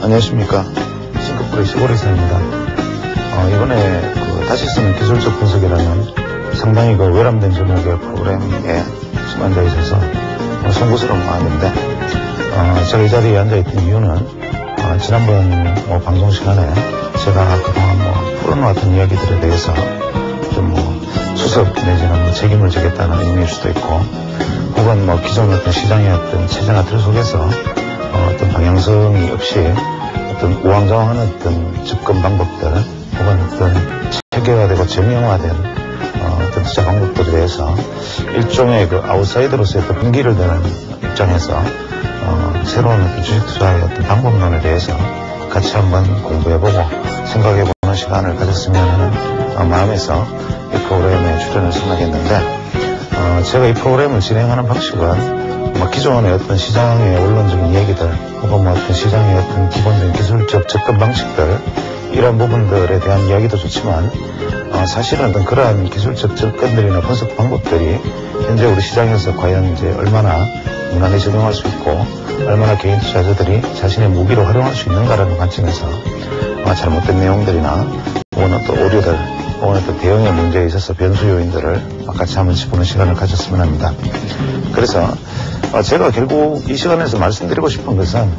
안녕하십니까. 싱크풀의 시골의사입니다. 이번에 다시 쓰는 기술적 분석이라는 상당히 외람된 제목의 프로그램에 수반되어 있어서 송구스러운 마음인데, 제가 이 자리에 앉아있던 이유는 지난번 방송 시간에 제가 그동안 풀어놓았던 이야기들에 대해서 좀 수습 내지는 책임을 지겠다는 의미일 수도 있고, 혹은 기존 어떤 시장의 어떤 체제나 틀 속에서 어떤 방향성이 없이 어떤 우왕좌왕하는 어떤 접근 방법들, 혹은 어떤 체계화되고 정형화된 어떤 투자 방법들에 대해서 일종의 아웃사이더로서의 어떤 분기를 드는 입장에서 새로운 어떤 주식 투자의 어떤 방법론에 대해서 같이 한번 공부해보고 생각해보는 시간을 가졌으면 하는 마음에서 이 프로그램에 출연을 선택했는데, 제가 이 프로그램을 진행하는 방식은 기존의 어떤 시장의 원론적인 얘기들, 혹은 어떤 시장의 어떤 기본적인 기술적 접근 방식들, 이런 부분들에 대한 이야기도 좋지만, 사실은 어떤 그러한 기술적 접근들이나 분석 방법들이 현재 우리 시장에서 과연 이제 얼마나 무난히 적용할 수 있고, 얼마나 개인 투자자들이 자신의 무기로 활용할 수 있는가라는 관점에서 잘못된 내용들이나, 혹은 또 오류들, 혹은 또 대응의 문제에 있어서 변수 요인들을 같이 한번 짚어보는 시간을 가졌으면 합니다. 그래서 제가 결국 이 시간에서 말씀드리고 싶은 것은,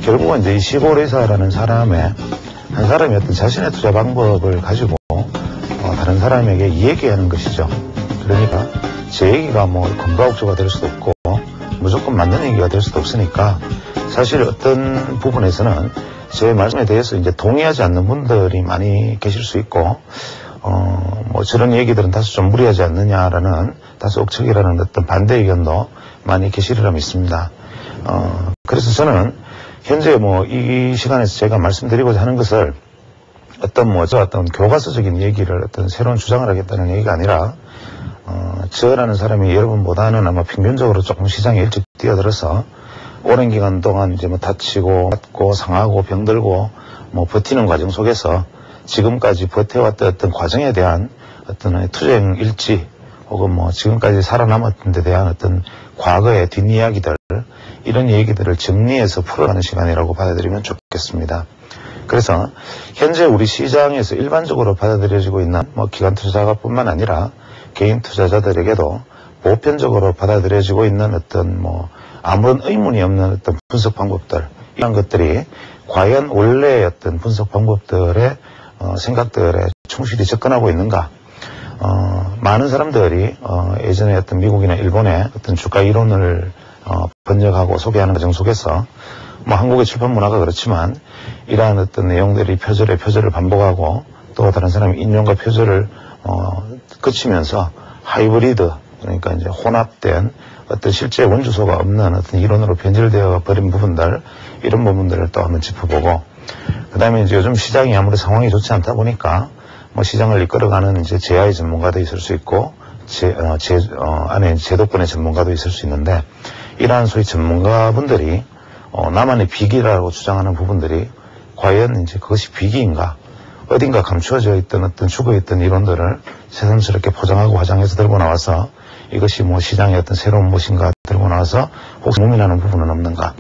결국은 이제 이 시골의사라는 한 사람이 어떤 자신의 투자 방법을 가지고 다른 사람에게 얘기하는 것이죠. 그러니까 제 얘기가 검가옥조가 될 수도 없고 무조건 맞는 얘기가 될 수도 없으니까, 사실 어떤 부분에서는 제 말씀에 대해서 이제 동의하지 않는 분들이 많이 계실 수 있고, 저런 얘기들은 다소 좀 무리하지 않느냐라는 다소 억측이라는 어떤 반대 의견도 많이 계시리라 믿습니다. 그래서 저는 현재 이 시간에서 제가 말씀드리고자 하는 것을 어떤 교과서적인 얘기를 어떤 새로운 주장을 하겠다는 얘기가 아니라, 저라는 사람이 여러분보다는 아마 평균적으로 조금 시장에 일찍 뛰어들어서 오랜 기간 동안 이제 다치고 맞고 상하고 병들고 버티는 과정 속에서 지금까지 버텨왔던 어떤 과정에 대한 어떤 투쟁 일지, 혹은 지금까지 살아남았던 데 대한 어떤 과거의 뒷이야기들, 이런 얘기들을 정리해서 풀어가는 시간이라고 받아들이면 좋겠습니다. 그래서 현재 우리 시장에서 일반적으로 받아들여지고 있는 기관 투자자뿐만 아니라 개인 투자자들에게도 보편적으로 받아들여지고 있는 어떤 아무런 의문이 없는 어떤 분석 방법들, 이런 것들이 과연 원래의 어떤 분석 방법들의 생각들에 충실히 접근하고 있는가. 많은 사람들이 예전에 어떤 미국이나 일본의 어떤 주가 이론을 번역하고 소개하는 과정 속에서 한국의 출판 문화가 그렇지만, 이러한 어떤 내용들이 표절을 반복하고, 또 다른 사람이 인용과 표절을 거치면서 하이브리드, 그러니까 이제 혼합된 어떤 실제 원주소가 없는 어떤 이론으로 변질되어 버린 부분들, 이런 부분들을 또 한번 짚어보고, 그 다음에 이제 요즘 시장이 아무리 상황이 좋지 않다 보니까 시장을 이끌어가는 이제 제야의 전문가도 있을 수 있고, 안에 제도권의 전문가도 있을 수 있는데, 이러한 소위 전문가분들이 나만의 비기라고 주장하는 부분들이 과연 이제 그것이 비기인가, 어딘가 감추어져 있던 어떤 죽어있던 이론들을 새삼스럽게 포장하고 화장해서 들고 나와서 이것이 시장의 어떤 새로운 무엇인가 들고 나와서 혹시 고민하는 부분은 없는가.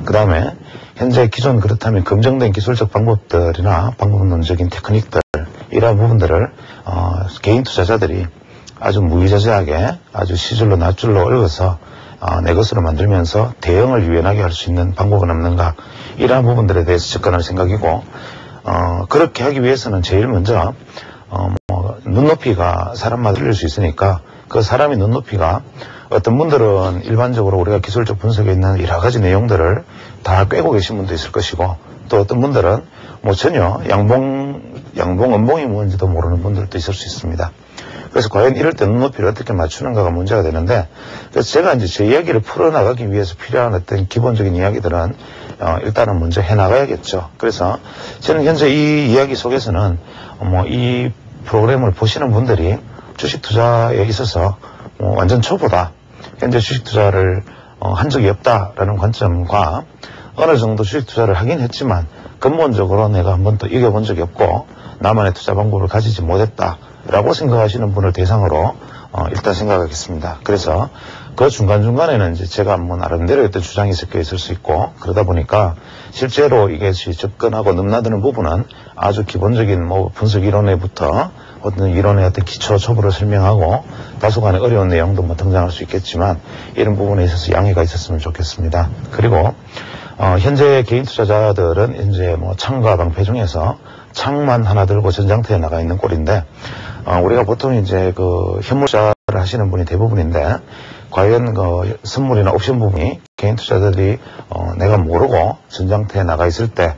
그 다음에 현재 기존 그렇다면 검증된 기술적 방법들이나 방법론적인 테크닉들, 이러한 부분들을 개인 투자자들이 아주 무의자재하게 아주 시줄로 낱줄로 얽어서 내 것으로 만들면서 대응을 유연하게 할 수 있는 방법은 없는가, 이러한 부분들에 대해서 접근할 생각이고, 그렇게 하기 위해서는 제일 먼저 눈높이가 사람마다 틀릴 수 있으니까, 그 사람의 눈높이가 어떤 분들은 일반적으로 우리가 기술적 분석에 있는 여러 가지 내용들을 다 꿰고 계신 분도 있을 것이고, 또 어떤 분들은 전혀 양봉 음봉이 뭔지도 모르는 분들도 있을 수 있습니다. 그래서 과연 이럴 때 눈높이를 어떻게 맞추는가가 문제가 되는데, 그래서 제가 이제 제 이야기를 풀어나가기 위해서 필요한 어떤 기본적인 이야기들은 일단은 먼저 해나가야겠죠. 그래서 저는 현재 이 이야기 속에서는 이 프로그램을 보시는 분들이 주식 투자에 있어서 완전 초보다, 현재 주식 투자를 한 적이 없다라는 관점과, 어느 정도 주식 투자를 하긴 했지만 근본적으로 내가 한 번도 이겨본 적이 없고 나만의 투자 방법을 가지지 못했다, 라고 생각하시는 분을 대상으로 일단 생각하겠습니다. 그래서 그 중간중간에는 이제 제가 뭐 나름대로 어떤 주장이 섞여 있을 수 있고, 그러다 보니까 실제로 이것이 접근하고 넘나드는 부분은 아주 기본적인 뭐 분석 이론에부터 어떤 이론의 어떤 기초 초보를 설명하고 다소간의 어려운 내용도 뭐 등장할 수 있겠지만 이런 부분에 있어서 양해가 있었으면 좋겠습니다. 그리고 현재 개인 투자자들은 이제 뭐 창과 방패 중에서 창만 하나 들고 전장터에 나가 있는 꼴인데, 우리가 보통 이제 그 현물 투자를 하시는 분이 대부분인데, 과연 그 선물이나 옵션 부분이 개인 투자자들이 내가 모르고 전장터에 나가 있을 때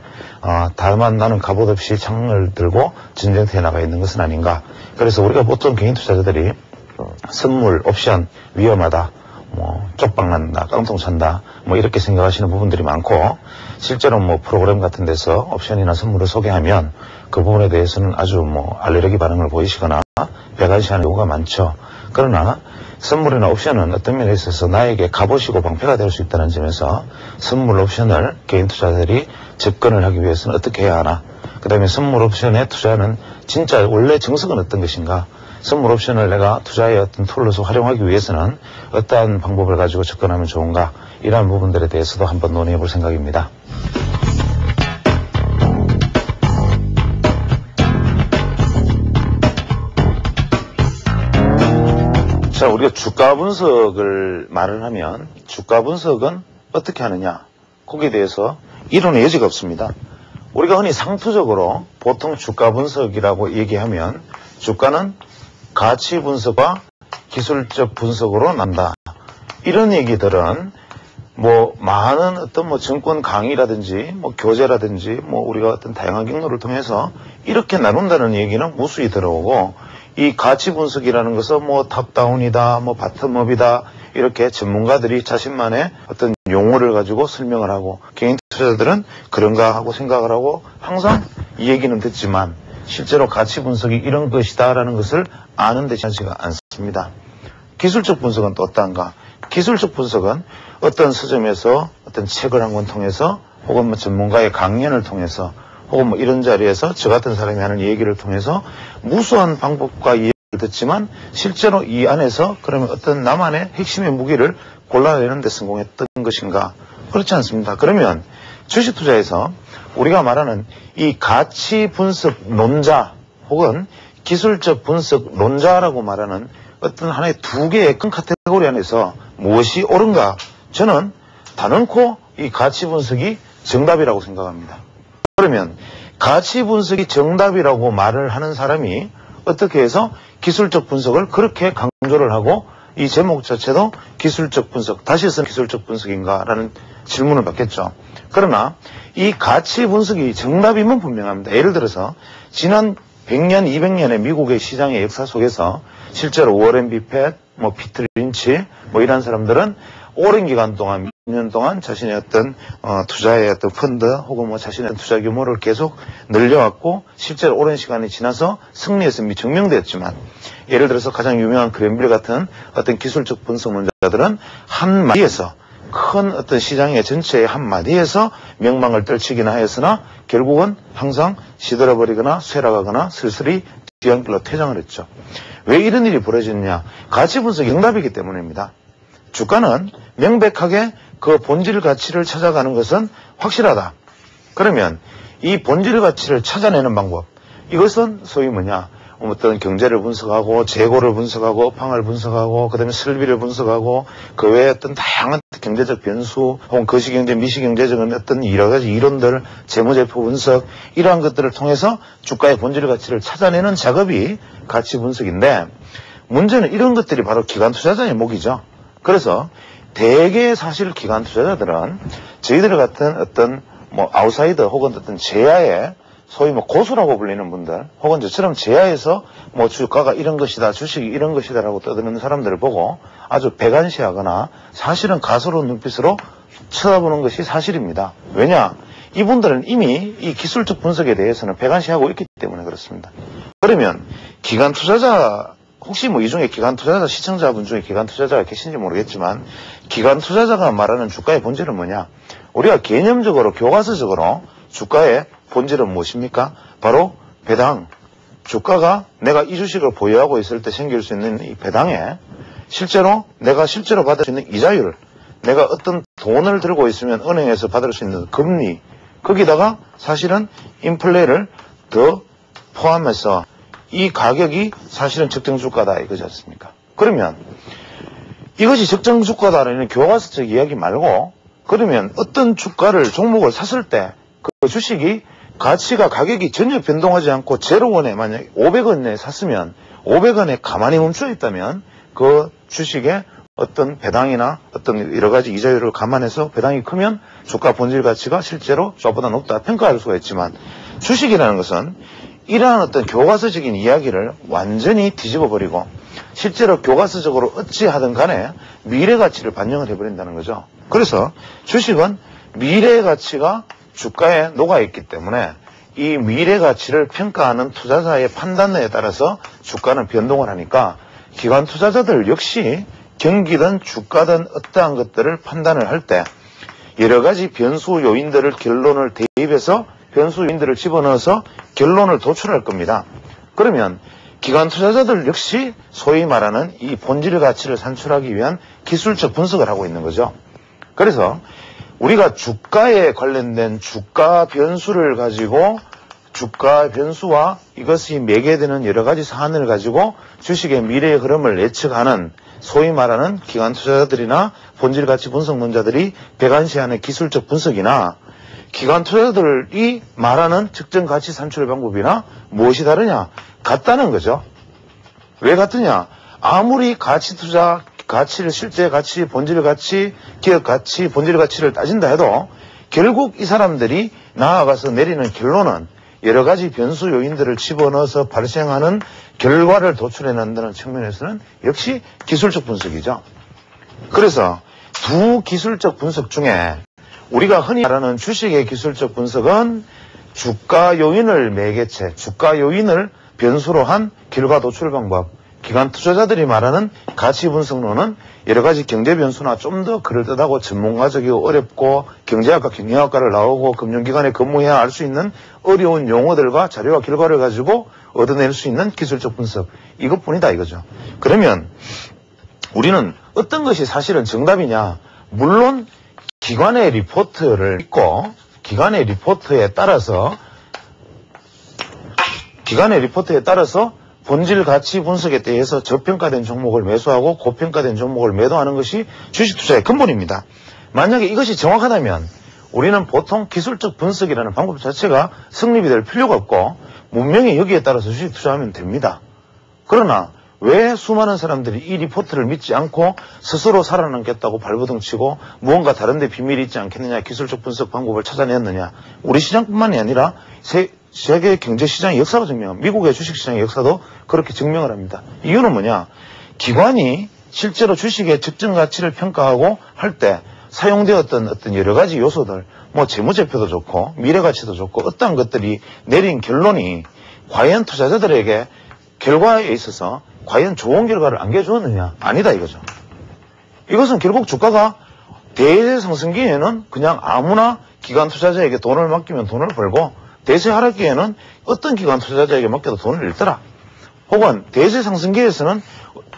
다만 나는 갑옷 없이 창을 들고 전장터에 나가 있는 것은 아닌가. 그래서 우리가 보통 개인 투자자들이 선물, 옵션 위험하다, 뭐 쪽박 난다, 깡통 찬다, 뭐 이렇게 생각하시는 부분들이 많고, 실제로 뭐 프로그램 같은 데서 옵션이나 선물을 소개하면 그 부분에 대해서는 아주 뭐 알레르기 반응을 보이시거나 배관시하는 경우가 많죠. 그러나 선물이나 옵션은 어떤 면에 있어서 나에게 갑옷이고 방패가 될 수 있다는 점에서 선물 옵션을 개인 투자자들이 접근을 하기 위해서는 어떻게 해야 하나, 그 다음에 선물 옵션에 투자하는 진짜 원래 정석은 어떤 것인가, 선물 옵션을 내가 투자의 어떤 툴로서 활용하기 위해서는 어떠한 방법을 가지고 접근하면 좋은가, 이러한 부분들에 대해서도 한번 논의해 볼 생각입니다. 자, 우리가 주가 분석을 말을 하면 주가 분석은 어떻게 하느냐, 거기에 대해서 이론의 여지가 없습니다. 우리가 흔히 상투적으로 보통 주가 분석이라고 얘기하면 주가는 가치 분석과 기술적 분석으로 난다, 이런 얘기들은 뭐 많은 어떤 뭐 증권 강의라든지 뭐 교재라든지 뭐 우리가 어떤 다양한 경로를 통해서 이렇게 나눈다는 얘기는 무수히 들어오고, 이 가치 분석이라는 것은 뭐 탑다운이다, 뭐 바텀업이다, 이렇게 전문가들이 자신만의 어떤 용어를 가지고 설명을 하고, 개인 투자자들은 그런가 하고 생각을 하고 항상 이 얘기는 듣지만 실제로 가치 분석이 이런 것이다라는 것을 아는 데 지나지가 않습니다. 기술적 분석은 또 어떤가? 기술적 분석은 어떤 서점에서 어떤 책을 한 권 통해서 혹은 뭐 전문가의 강연을 통해서 혹은 뭐 이런 자리에서 저 같은 사람이 하는 얘기를 통해서 무수한 방법과 이해를 듣지만 실제로 이 안에서 그러면 어떤 나만의 핵심의 무기를 골라내는 데 성공했던 것인가? 그렇지 않습니다. 그러면 주식 투자에서 우리가 말하는 이 가치 분석 논자 혹은 기술적 분석 논자라고 말하는 어떤 하나의 두 개의 큰 카테고리 안에서 무엇이 옳은가? 저는 단언코 이 가치 분석이 정답이라고 생각합니다. 그러면 가치 분석이 정답이라고 말을 하는 사람이 어떻게 해서 기술적 분석을 그렇게 강조를 하고 이 제목 자체도 기술적 분석, 다시 해서 기술적 분석인가라는 질문을 받겠죠. 그러나 이 가치 분석이 정답이면 분명합니다. 예를 들어서 지난 100년, 200년의 미국의 시장의 역사 속에서 실제로 워렌 비펫, 뭐 피터 린치, 뭐 이런 사람들은 오랜 기간 동안, 몇 년 동안 자신의 어떤 투자의 어떤 펀드 혹은 뭐 자신의 투자 규모를 계속 늘려왔고 실제로 오랜 시간이 지나서 승리했음이 증명되었지만, 예를 들어서 가장 유명한 그랜빌 같은 어떤 기술적 분석론자들은 한 마디에서 큰 어떤 시장의 전체의 한 마디에서 명망을 떨치기나 하였으나 결국은 항상 시들어버리거나 쇠락하거나 슬슬이 뒤안길로 퇴장을 했죠. 왜 이런 일이 벌어졌냐? 가치 분석이 정답이기 때문입니다. 주가는 명백하게 그 본질 가치를 찾아가는 것은 확실하다. 그러면 이 본질 가치를 찾아내는 방법, 이것은 소위 뭐냐? 어떤 경제를 분석하고 재고를 분석하고 업황을 분석하고 그다음에 설비를 분석하고 그 외에 어떤 다양한 경제적 변수 혹은 거시경제 미시경제적인 어떤 여러 가지 이론들, 재무제표 분석, 이러한 것들을 통해서 주가의 본질 가치를 찾아내는 작업이 가치 분석인데, 문제는 이런 것들이 바로 기관 투자자의 목이죠. 그래서 대개 사실 기관 투자자들은 저희들 같은 어떤 뭐 아웃사이더 혹은 어떤 제야의 소위 뭐 고수라고 불리는 분들 혹은 저처럼 제야에서 뭐 주가가 이런 것이다, 주식이 이런 것이다라고 떠드는 사람들을 보고 아주 배관시하거나 사실은 가소로운 눈빛으로 쳐다보는 것이 사실입니다. 왜냐? 이분들은 이미 이 기술적 분석에 대해서는 배관시하고 있기 때문에 그렇습니다. 그러면 기관 투자자, 혹시 뭐 이 중에 기관 투자자, 시청자분 중에 기관 투자자가 계신지 모르겠지만, 기관 투자자가 말하는 주가의 본질은 뭐냐? 우리가 개념적으로, 교과서적으로 주가의 본질은 무엇입니까? 바로 배당, 주가가 내가 이 주식을 보유하고 있을 때 생길 수 있는 이 배당에 내가 실제로 받을 수 있는 이자율, 내가 어떤 돈을 들고 있으면 은행에서 받을 수 있는 금리, 거기다가 사실은 인플레를 더 포함해서 이 가격이 사실은 적정 주가다 이거지 않습니까? 그러면 이것이 적정 주가다라는 교과서적 이야기 말고, 그러면 어떤 주가를 종목을 샀을 때 그 주식이 가격이 전혀 변동하지 않고 0원에 만약 500원에 샀으면 500원에 가만히 멈춰 있다면 그 주식에 어떤 배당이나 어떤 여러 가지 이자율을 감안해서 배당이 크면 주가 본질 가치가 실제로 저보다 높다 평가할 수가 있지만, 주식이라는 것은 이러한 어떤 교과서적인 이야기를 완전히 뒤집어 버리고 실제로 교과서적으로 어찌하든 간에 미래 가치를 반영을 해버린다는 거죠. 그래서 주식은 미래 가치가 주가에 녹아있기 때문에 이 미래 가치를 평가하는 투자자의 판단에 따라서 주가는 변동을 하니까, 기관 투자자들 역시 경기든 주가든 어떠한 것들을 판단을 할 때 여러 가지 변수 요인들을 결론을 대입해서 변수 요인들을 집어넣어서 결론을 도출할 겁니다. 그러면 기관 투자자들 역시 소위 말하는 이 본질 가치를 산출하기 위한 기술적 분석을 하고 있는 거죠. 그래서 우리가 주가에 관련된 주가 변수를 가지고, 주가 변수와 이것이 매개되는 여러 가지 사안을 가지고 주식의 미래의 흐름을 예측하는 소위 말하는 기관 투자자들이나 본질 가치 분석론자들이 배관시하는 기술적 분석이나, 기관 투자자들이 말하는 적정 가치 산출 방법이나 무엇이 다르냐? 같다는 거죠. 왜 같으냐? 아무리 가치 투자, 가치를, 실제 가치, 본질 가치, 기업 가치, 본질 가치를 따진다 해도 결국 이 사람들이 나아가서 내리는 결론은 여러 가지 변수 요인들을 집어넣어서 발생하는 결과를 도출해낸다는 측면에서는 역시 기술적 분석이죠. 그래서 두 기술적 분석 중에 우리가 흔히 말하는 주식의 기술적 분석은 주가 요인을 매개체, 주가 요인을 변수로 한 결과 도출 방법, 기관 투자자들이 말하는 가치 분석론은 여러 가지 경제 변수나 좀 더 그럴듯하고 전문가적이고 어렵고 경제학과 경영학과를 나오고 금융기관에 근무해야 알 수 있는 어려운 용어들과 자료와 결과를 가지고 얻어낼 수 있는 기술적 분석, 이것뿐이다 이거죠. 그러면 우리는 어떤 것이 사실은 정답이냐? 물론 기관의 리포트를 읽고 기관의 리포트에 따라서 본질 가치 분석에 대해서 저평가된 종목을 매수하고 고평가된 종목을 매도하는 것이 주식 투자의 근본입니다. 만약에 이것이 정확하다면 우리는 보통 기술적 분석이라는 방법 자체가 성립이 될 필요가 없고 문명의 여기에 따라서 주식 투자하면 됩니다. 그러나 왜 수많은 사람들이 이 리포트를 믿지 않고 스스로 살아남겠다고 발버둥치고 무언가 다른 데 비밀이 있지 않겠느냐, 기술적 분석 방법을 찾아냈느냐? 우리 시장뿐만이 아니라 세계 경제시장의 역사가 증명합니다. 미국의 주식시장의 역사도 그렇게 증명을 합니다. 이유는 뭐냐? 기관이 실제로 주식의 적정 가치를 평가하고 할 때 사용되었던 어떤 여러 가지 요소들, 뭐 재무제표도 좋고 미래가치도 좋고 어떠한 것들이 내린 결론이 과연 투자자들에게 결과에 있어서 과연 좋은 결과를 안겨주었느냐? 아니다 이거죠. 이것은 결국 주가가 대세 상승기에는 그냥 아무나 기관 투자자에게 돈을 맡기면 돈을 벌고, 대세 하락기에는 어떤 기관 투자자에게 맡겨도 돈을 잃더라. 혹은 대세 상승기에서는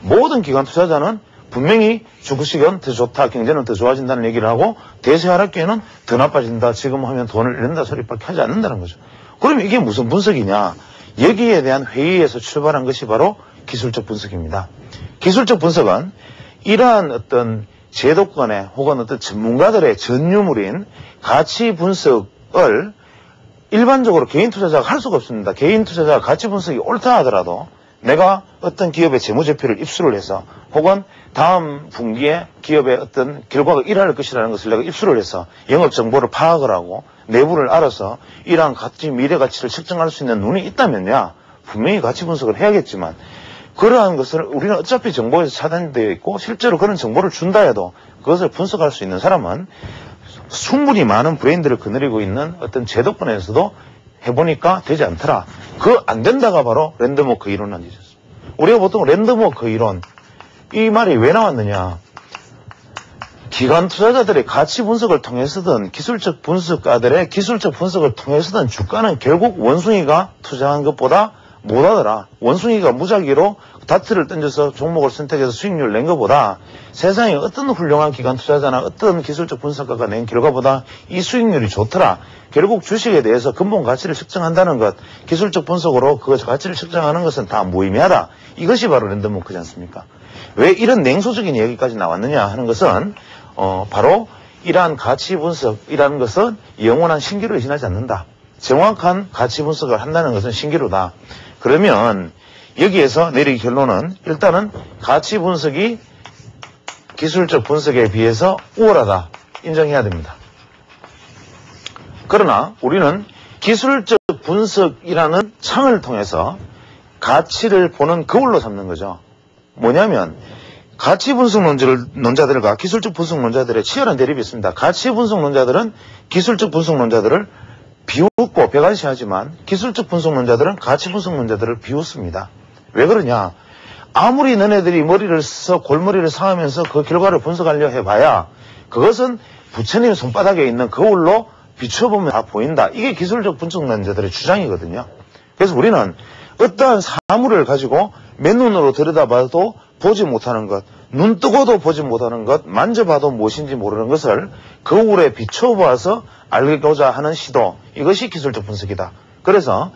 모든 기관 투자자는 분명히 주식은 더 좋다, 경제는 더 좋아진다는 얘기를 하고, 대세 하락기에는 더 나빠진다, 지금 하면 돈을 잃는다 소리밖에 하지 않는다는 거죠. 그러면 이게 무슨 분석이냐? 여기에 대한 회의에서 출발한 것이 바로 기술적 분석입니다. 기술적 분석은 이러한 어떤 제도권의 혹은 어떤 전문가들의 전유물인 가치 분석을 일반적으로 개인 투자자가 할 수가 없습니다. 개인 투자자가 가치 분석이 옳다 하더라도 내가 어떤 기업의 재무제표를 입수를 해서 혹은 다음 분기에 기업의 어떤 결과가 이러할 것이라는 것을 내가 입수를 해서 영업정보를 파악을 하고 내부를 알아서 이러한 가치, 미래 가치를 측정할 수 있는 눈이 있다면야 분명히 가치 분석을 해야겠지만, 그러한 것을 우리는 어차피 정보에서 차단되어 있고 실제로 그런 정보를 준다 해도 그것을 분석할 수 있는 사람은 충분히 많은 브레인들을 거느리고 있는 어떤 제도권에서도 해보니까 되지 않더라. 그 안 된다가 바로 랜덤워크 이론이라는 얘기죠. 우리가 보통 랜덤워크 이론, 이 말이 왜 나왔느냐? 기관 투자자들의 가치 분석을 통해서든 기술적 분석가들의 기술적 분석을 통해서든 주가는 결국 원숭이가 투자한 것보다 못하더라. 원숭이가 무작위로 다트를 던져서 종목을 선택해서 수익률을 낸 것보다 세상에 어떤 훌륭한 기관 투자자나 어떤 기술적 분석가가 낸 결과보다 이 수익률이 좋더라. 결국 주식에 대해서 근본 가치를 측정한다는 것, 기술적 분석으로 그 가치를 측정하는 것은 다 무의미하다. 이것이 바로 랜덤워크지 않습니까? 왜 이런 냉소적인 얘기까지 나왔느냐 하는 것은 바로 이러한 가치 분석이라는 것은 영원한 신기루에 지나지 않는다. 정확한 가치 분석을 한다는 것은 신기루다. 그러면 여기에서 내릴 결론은 일단은 가치 분석이 기술적 분석에 비해서 우월하다. 인정해야 됩니다. 그러나 우리는 기술적 분석이라는 창을 통해서 가치를 보는 거울로 삼는 거죠. 뭐냐면 가치 분석 논자들과 기술적 분석 논자들의 치열한 대립이 있습니다. 가치 분석 논자들은 기술적 분석 논자들을 비웃고 배관시하지만 기술적 분석 논자들은 가치 분석 논자들을 비웃습니다. 왜 그러냐? 아무리 너네들이 머리를 써 골머리를 상하면서 그 결과를 분석하려 해봐야 그것은 부처님 손바닥에 있는 거울로 비춰보면 다 보인다. 이게 기술적 분석 논자들의 주장이거든요. 그래서 우리는 어떠한 사물을 가지고 맨눈으로 들여다봐도 보지 못하는 것, 눈 뜨고도 보지 못하는 것, 만져봐도 무엇인지 모르는 것을 거울에 비춰봐서 알고자 하는 시도, 이것이 기술적 분석이다. 그래서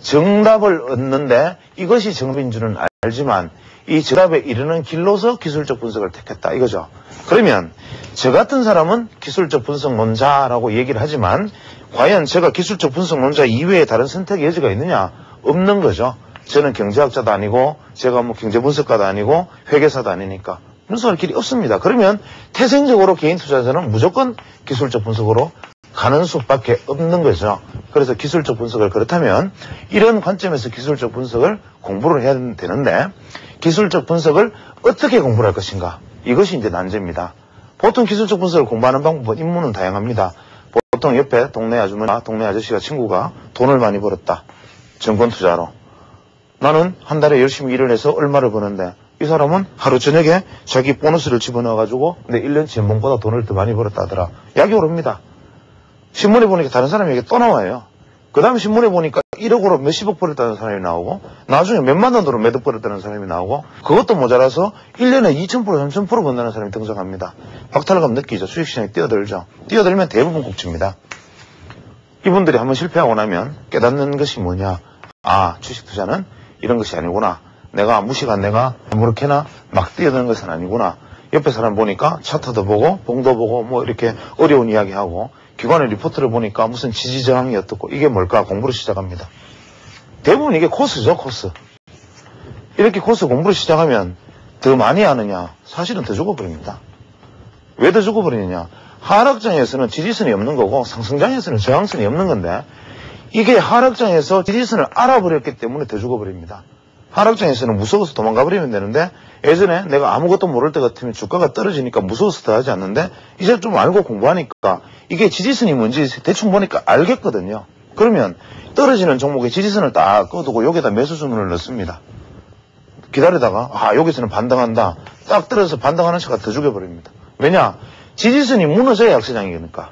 정답을 얻는데 이것이 정답인 줄은 알지만 이 정답에 이르는 길로서 기술적 분석을 택했다 이거죠. 그러면 저 같은 사람은 기술적 분석론자라고 얘기를 하지만 과연 제가 기술적 분석론자 이외에 다른 선택의 여지가 있느냐? 없는 거죠. 저는 경제학자도 아니고 제가 뭐 경제분석가도 아니고 회계사도 아니니까 분석할 길이 없습니다. 그러면 태생적으로 개인 투자자는 무조건 기술적 분석으로 가는 수밖에 없는 거죠. 그래서 기술적 분석을 그렇다면 이런 관점에서 기술적 분석을 공부를 해야 되는데 기술적 분석을 어떻게 공부를 할 것인가? 이것이 이제 난제입니다. 보통 기술적 분석을 공부하는 방법은 입문은 다양합니다. 보통 옆에 동네 아주머니나 동네 아저씨가 친구가 돈을 많이 벌었다. 증권 투자로. 나는 한 달에 열심히 일을 해서 얼마를 버는데 이 사람은 하루 저녁에 자기 보너스를 집어넣어가지고 내 1년치 연봉보다 돈을 더 많이 벌었다더라. 약이 오릅니다. 신문에 보니까 다른 사람에게 또 나와요. 그 다음에 신문에 보니까 1억으로 몇십억 벌었다는 사람이 나오고 나중에 몇만 원으로 몇억 벌었다는 사람이 나오고 그것도 모자라서 1년에 2,000% 3,000% 번다는 사람이 등장합니다. 박탈감 느끼죠. 주식시장에 뛰어들죠. 뛰어들면 대부분 국지입니다. 이분들이 한번 실패하고 나면 깨닫는 것이 뭐냐. 아, 주식 투자는 이런 것이 아니구나. 내가 무식한 내가 아무렇게나 막 뛰어드는 것은 아니구나. 옆에 사람 보니까 차트도 보고 봉도 보고 뭐 이렇게 어려운 이야기하고 기관의 리포트를 보니까 무슨 지지저항이 어떻고 이게 뭘까 공부를 시작합니다. 대부분 이게 코스죠. 코스. 이렇게 코스 공부를 시작하면 더 많이 하느냐? 사실은 더 죽어버립니다. 왜 더 죽어버리느냐? 하락장에서는 지지선이 없는 거고 상승장에서는 저항선이 없는 건데 이게 하락장에서 지지선을 알아버렸기 때문에 더 죽어버립니다. 하락장에서는 무서워서 도망가 버리면 되는데 예전에 내가 아무것도 모를 때 같으면 주가가 떨어지니까 무서워서 더 하지 않는데 이제 좀 알고 공부하니까 이게 지지선이 뭔지 대충 보니까 알겠거든요. 그러면 떨어지는 종목의 지지선을 딱 꺼두고 여기다 매수 주문을 넣습니다. 기다리다가 아 여기서는 반등한다. 딱 떨어져서 반등하는 차가 더 죽여버립니다. 왜냐? 지지선이 무너져야 약세장이니까.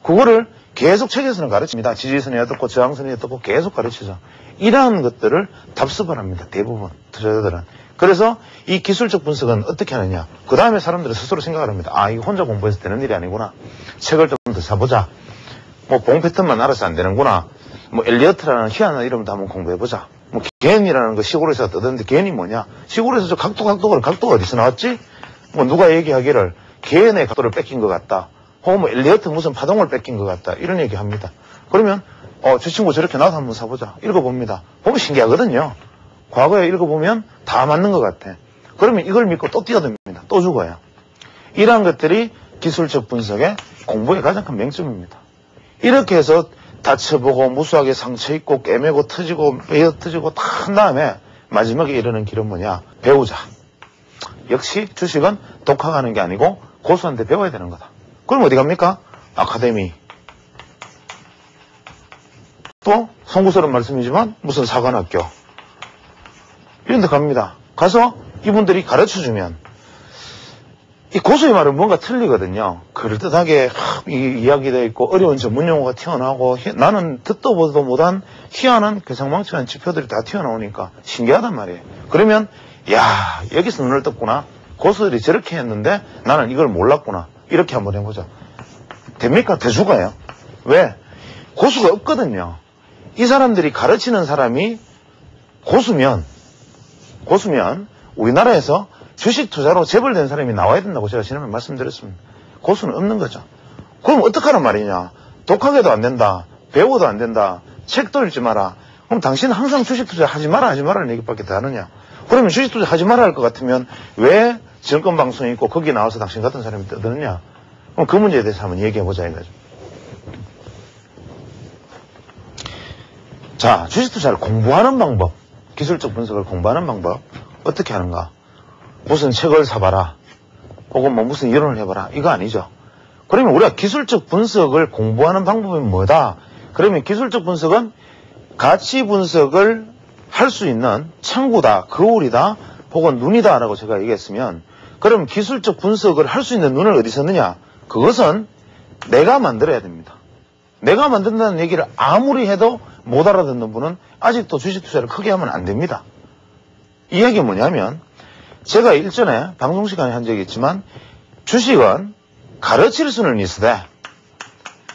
그거를 계속 책에서는 가르칩니다. 지지선이 어떻고 저항선이 어떻고 계속 가르치죠. 이러한 것들을 답습을 합니다. 대부분 투자자들은. 그래서 이 기술적 분석은 어떻게 하느냐. 그 다음에 사람들은 스스로 생각을 합니다. 아 이거 혼자 공부해서 되는 일이 아니구나. 책을 좀 더 사보자. 뭐 봉 패턴만 알아서 안 되는구나. 뭐 엘리어트라는 희한한 이름도 한번 공부해보자. 뭐 겐이라는 거 시골에서 뜨던데 겐이 뭐냐. 시골에서 저 각도가 어디서 나왔지? 뭐 누가 얘기하기를 겐의 각도를 뺏긴 것 같다. 혹은 뭐 엘리어트 무슨 파동을 뺏긴 것 같다. 이런 얘기 합니다. 그러면 저 친구 저렇게 나도 한번 사보자. 읽어봅니다. 보면 신기하거든요. 과거에 읽어보면 다 맞는 것 같아. 그러면 이걸 믿고 또 뛰어듭니다. 또 죽어요. 이러한 것들이 기술적 분석의 공부의 가장 큰 맹점입니다. 이렇게 해서 다쳐보고 무수하게 상처 입고 깨매고 터지고 매어 터지고 다 한 다음에 마지막에 이르는 길은 뭐냐. 배우자. 역시 주식은 독학하는 게 아니고 고수한테 배워야 되는 거다. 그럼 어디 갑니까? 아카데미. 또 송구스러운 말씀이지만 무슨 사관학교. 이런 데 갑니다. 가서 이분들이 가르쳐주면 이 고수의 말은 뭔가 틀리거든요. 그럴듯하게 이야기되어 있고 어려운 전문용어가 튀어나오고 나는 듣도 보도 못한 희한한 괴상망측한 지표들이 다 튀어나오니까 신기하단 말이에요. 그러면 야, 여기서 눈을 떴구나. 고수들이 저렇게 했는데 나는 이걸 몰랐구나. 이렇게 한번 해보자. 됩니까? 대수가요. 왜? 고수가 없거든요. 이 사람들이 가르치는 사람이 고수면 우리나라에서 주식 투자로 재벌된 사람이 나와야 된다고 제가 지난번에 말씀드렸습니다. 고수는 없는 거죠. 그럼 어떡하란 말이냐. 독학해도 안 된다. 배워도 안 된다. 책도 읽지 마라. 그럼 당신은 항상 주식 투자 하지 마라는 얘기밖에 더 하느냐. 그러면 주식 투자 하지 마라 할 것 같으면 왜 정권방송이 있고 거기 나와서 당신 같은 사람이 떠드느냐. 그럼 그 문제에 대해서 한번 얘기해보자 이거죠. 자, 주식 투자를 공부하는 방법, 기술적 분석을 공부하는 방법 어떻게 하는가. 무슨 책을 사봐라. 혹은 뭐 무슨 이론을 해봐라. 이거 아니죠. 그러면 우리가 기술적 분석을 공부하는 방법이 뭐다? 그러면 기술적 분석은 가치 분석을 할 수 있는 창구다, 거울이다, 혹은 눈이다 라고 제가 얘기했으면 그럼 기술적 분석을 할 수 있는 눈을 어디 썼느냐? 그것은 내가 만들어야 됩니다. 내가 만든다는 얘기를 아무리 해도 못 알아듣는 분은 아직도 주식 투자를 크게 하면 안 됩니다. 이 얘기 뭐냐면 제가 일전에 방송 시간에 한 적이 있지만 주식은 가르칠 수는 있으되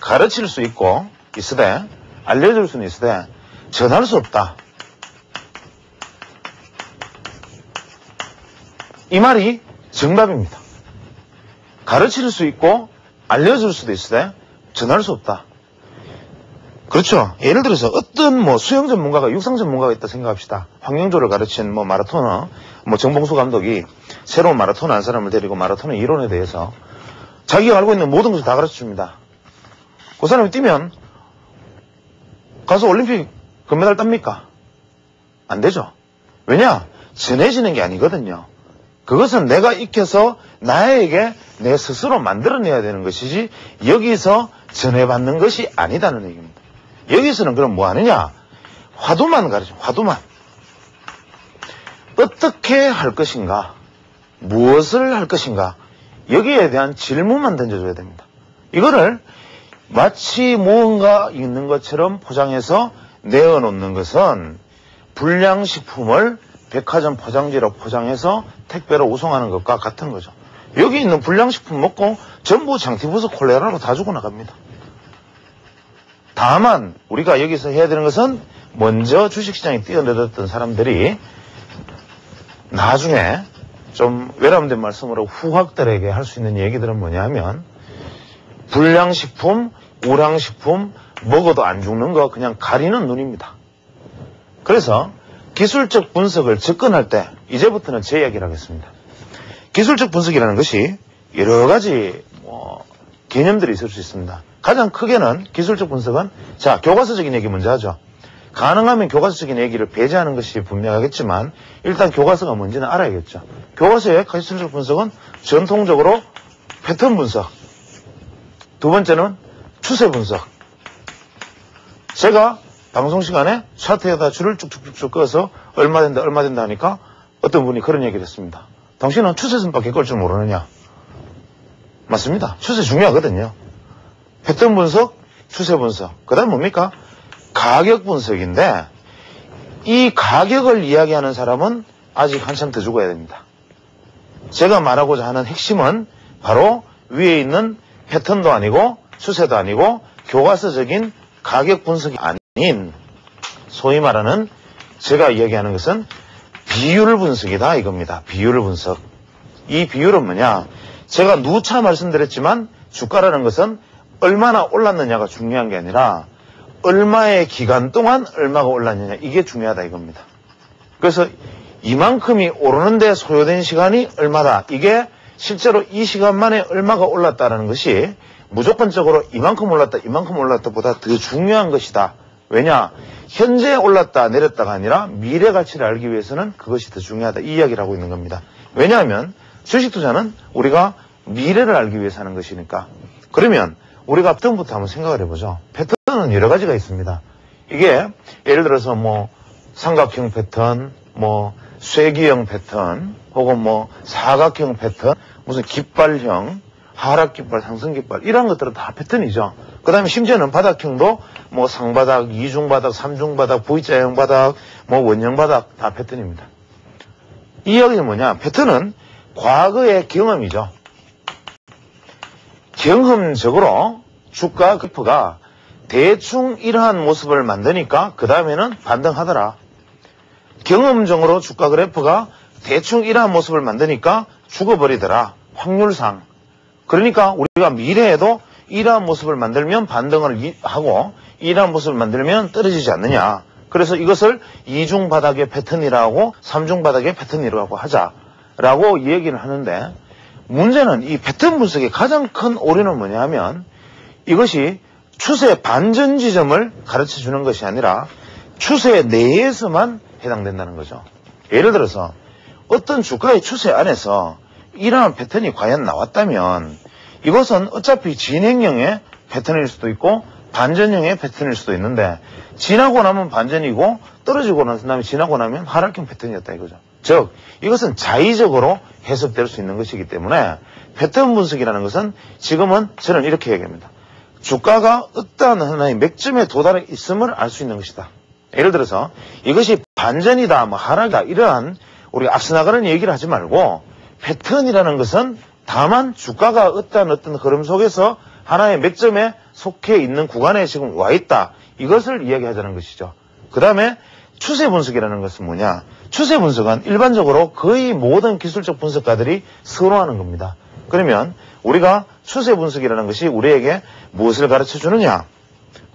가르칠 수 있고 있으되 알려줄 수는 있으되 전할 수 없다. 이 말이 정답입니다. 가르칠 수 있고 알려줄 수도 있으되 전할 수 없다. 그렇죠. 예를 들어서 어떤 뭐 수영 전문가가 육상 전문가가 있다 생각합시다. 황영조를 가르친 뭐 마라토너 뭐 정봉수 감독이 새로운 마라토너 한 사람을 데리고 마라토너 이론에 대해서 자기가 알고 있는 모든 것을 다 가르쳐 줍니다. 그 사람이 뛰면 가서 올림픽 금메달 땁니까? 안 되죠. 왜냐? 전해지는 게 아니거든요. 그것은 내가 익혀서 나에게 내 스스로 만들어내야 되는 것이지 여기서 전해받는 것이 아니다는 얘기입니다. 여기서는 그럼 뭐 하느냐? 화두만 가르쳐. 화두만. 어떻게 할 것인가? 무엇을 할 것인가? 여기에 대한 질문만 던져줘야 됩니다. 이거를 마치 무언가 있는 것처럼 포장해서 내어놓는 것은 불량식품을 백화점 포장지로 포장해서 택배로 운송하는 것과 같은 거죠. 여기 있는 불량식품 먹고 전부 장티푸스 콜레라로 다 죽어나갑니다. 다만 우리가 여기서 해야 되는 것은 먼저 주식시장에 뛰어내렸던 사람들이 나중에 좀 외람된 말씀으로 후학들에게 할 수 있는 얘기들은 뭐냐면 불량식품, 우량식품 먹어도 안 죽는 거 그냥 가리는 눈입니다. 그래서 기술적 분석을 접근할 때 이제부터는 제 이야기를 하겠습니다. 기술적 분석이라는 것이 여러 가지 개념들이 있을 수 있습니다. 가장 크게는 기술적 분석은 자 교과서적인 얘기 먼저 하죠. 가능하면 교과서적인 얘기를 배제하는 것이 분명하겠지만 일단 교과서가 뭔지는 알아야겠죠. 교과서의 기술적 분석은 전통적으로 패턴 분석, 두 번째는 추세 분석. 제가 방송 시간에 차트에다 줄을 쭉쭉쭉 그어서 얼마 된다 하니까 어떤 분이 그런 얘기를 했습니다. 당신은 추세선밖에 걸 줄 모르느냐? 맞습니다. 추세 중요하거든요. 패턴 분석, 추세 분석. 그 다음 뭡니까? 가격 분석인데 이 가격을 이야기하는 사람은 아직 한참 더 죽어야 됩니다. 제가 말하고자 하는 핵심은 바로 위에 있는 패턴도 아니고 추세도 아니고 교과서적인 가격 분석이 아닌 소위 말하는 제가 이야기하는 것은 비율 분석이다 이겁니다. 비율 분석. 이 비율은 뭐냐? 제가 누차 말씀드렸지만 주가라는 것은 얼마나 올랐느냐가 중요한 게 아니라 얼마의 기간 동안 얼마가 올랐느냐 이게 중요하다 이겁니다. 그래서 이만큼이 오르는데 소요된 시간이 얼마다. 이게 실제로 이 시간 만에 얼마가 올랐다는 것이 무조건적으로 이만큼 올랐다 보다 더 중요한 것이다. 왜냐? 현재 올랐다 내렸다가 아니라 미래 가치를 알기 위해서는 그것이 더 중요하다. 이 이야기를 하고 있는 겁니다. 왜냐하면 주식 투자는 우리가 미래를 알기 위해서 하는 것이니까. 그러면 우리가 처음부터 한번 생각을 해보죠. 패턴은 여러 가지가 있습니다. 이게 예를 들어서 뭐 삼각형 패턴, 뭐 쇠기형 패턴, 혹은 뭐 사각형 패턴, 무슨 깃발형, 하락깃발, 상승깃발 이런 것들은 다 패턴이죠. 그 다음에 심지어는 바닥형도 뭐 상바닥, 이중바닥, 삼중바닥, V자형 바닥, 뭐 원형바닥 다 패턴입니다. 이 이야기는 뭐냐? 패턴은 과거의 경험이죠. 경험적으로 주가 그래프가 대충 이러한 모습을 만드니까 그 다음에는 반등하더라. 경험적으로 주가 그래프가 대충 이러한 모습을 만드니까 죽어버리더라. 확률상. 그러니까 우리가 미래에도 이러한 모습을 만들면 반등을 하고 이러한 모습을 만들면 떨어지지 않느냐. 그래서 이것을 이중 바닥의 패턴이라고 삼중 바닥의 패턴이라고 하자라고 얘기를 하는데, 문제는 이 패턴 분석의 가장 큰 오류는 뭐냐 하면 이것이 추세 반전 지점을 가르쳐 주는 것이 아니라 추세 내에서만 해당된다는 거죠. 예를 들어서 어떤 주가의 추세 안에서 이러한 패턴이 과연 나왔다면 이것은 어차피 진행형의 패턴일 수도 있고 반전형의 패턴일 수도 있는데, 지나고 나면 반전이고 떨어지고 난 다음에 지나고 나면 하락형 패턴이었다 이거죠. 즉 이것은 자의적으로 해석될 수 있는 것이기 때문에 패턴 분석이라는 것은 지금은 저는 이렇게 얘기합니다. 주가가 어떠한 하나의 맥점에 도달해 있음을 알 수 있는 것이다. 예를 들어서 이것이 반전이다, 뭐 하락이다, 이러한 우리 앞서 나가는 얘기를 하지 말고, 패턴이라는 것은 다만 주가가 어떤 흐름 속에서 하나의 맥점에 속해 있는 구간에 지금 와 있다, 이것을 이야기하자는 것이죠. 그 다음에 추세 분석이라는 것은 뭐냐? 추세 분석은 일반적으로 거의 모든 기술적 분석가들이 선호하는 겁니다. 그러면 우리가 추세 분석이라는 것이 우리에게 무엇을 가르쳐 주느냐?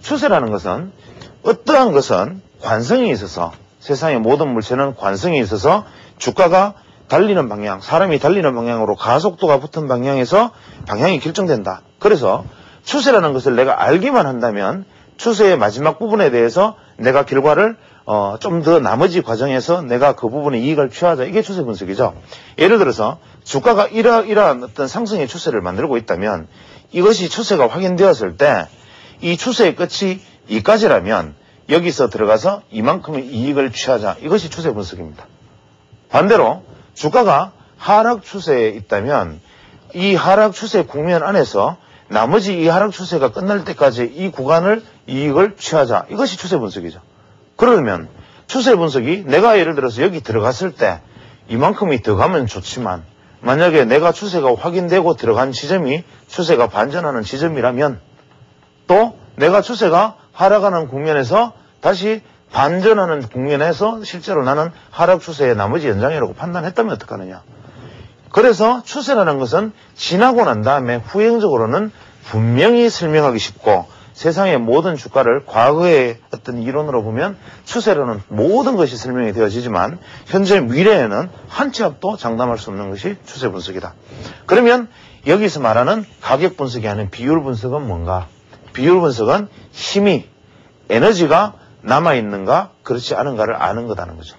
추세라는 것은 어떠한 것은 관성이 있어서, 세상의 모든 물체는 관성이 있어서 주가가 달리는 방향, 사람이 달리는 방향으로 가속도가 붙은 방향에서 방향이 결정된다. 그래서 추세라는 것을 내가 알기만 한다면 추세의 마지막 부분에 대해서 내가 결과를 좀 더 나머지 과정에서 내가 그 부분에 이익을 취하자. 이게 추세 분석이죠. 예를 들어서 주가가 이러한 어떤 상승의 추세를 만들고 있다면 이것이 추세가 확인되었을 때 이 추세의 끝이 이까지라면 여기서 들어가서 이만큼의 이익을 취하자. 이것이 추세 분석입니다. 반대로 주가가 하락 추세에 있다면 이 하락 추세 국면 안에서 나머지 이 하락 추세가 끝날 때까지 이 구간을 이익을 취하자. 이것이 추세 분석이죠. 그러면 추세 분석이 내가 예를 들어서 여기 들어갔을 때 이만큼이 더 가면 좋지만, 만약에 내가 추세가 확인되고 들어간 지점이 추세가 반전하는 지점이라면, 또 내가 추세가 하락하는 국면에서 다시 반전하는 국면에서 실제로 나는 하락 추세의 나머지 연장이라고 판단했다면 어떡하느냐. 그래서 추세라는 것은 지나고 난 다음에 후행적으로는 분명히 설명하기 쉽고, 세상의 모든 주가를 과거의 어떤 이론으로 보면 추세로는 모든 것이 설명이 되어지지만 현재 미래에는 한 치 앞도 장담할 수 없는 것이 추세 분석이다. 그러면 여기서 말하는 가격 분석이 아닌 비율 분석은 뭔가? 비율 분석은 힘이, 에너지가 남아있는가 그렇지 않은가를 아는 거다는 거죠.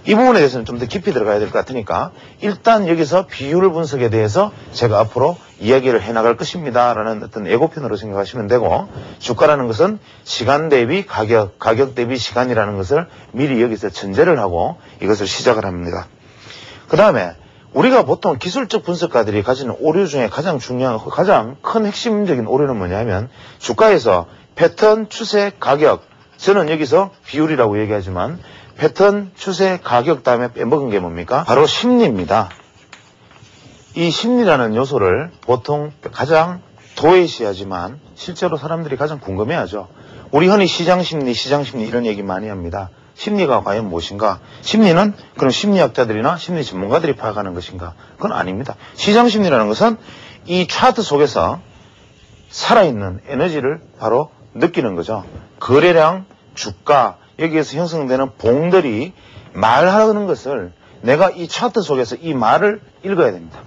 이 부분에 대해서는 좀 더 깊이 들어가야 될 것 같으니까 일단 여기서 비율 분석에 대해서 제가 앞으로 이야기를 해나갈 것입니다 라는 어떤 예고편으로 생각하시면 되고, 주가라는 것은 시간 대비 가격, 가격 대비 시간이라는 것을 미리 여기서 전제를 하고 이것을 시작을 합니다. 그 다음에 우리가 보통 기술적 분석가들이 가지는 오류 중에 가장 중요한, 가장 큰 핵심적인 오류는 뭐냐면, 주가에서 패턴, 추세, 가격, 저는 여기서 비율이라고 얘기하지만 패턴, 추세, 가격 다음에 빼먹은 게 뭡니까? 바로 심리입니다. 이 심리라는 요소를 보통 가장 도외시하지만 실제로 사람들이 가장 궁금해하죠. 우리 흔히 시장심리 이런 얘기 많이 합니다. 심리가 과연 무엇인가? 심리는 그럼 심리학자들이나 심리 전문가들이 파악하는 것인가? 그건 아닙니다. 시장심리라는 것은 이 차트 속에서 살아있는 에너지를 바로 느끼는 거죠. 거래량, 주가, 여기에서 형성되는 봉들이 말하는 것을 내가 이 차트 속에서 이 말을 읽어야 됩니다.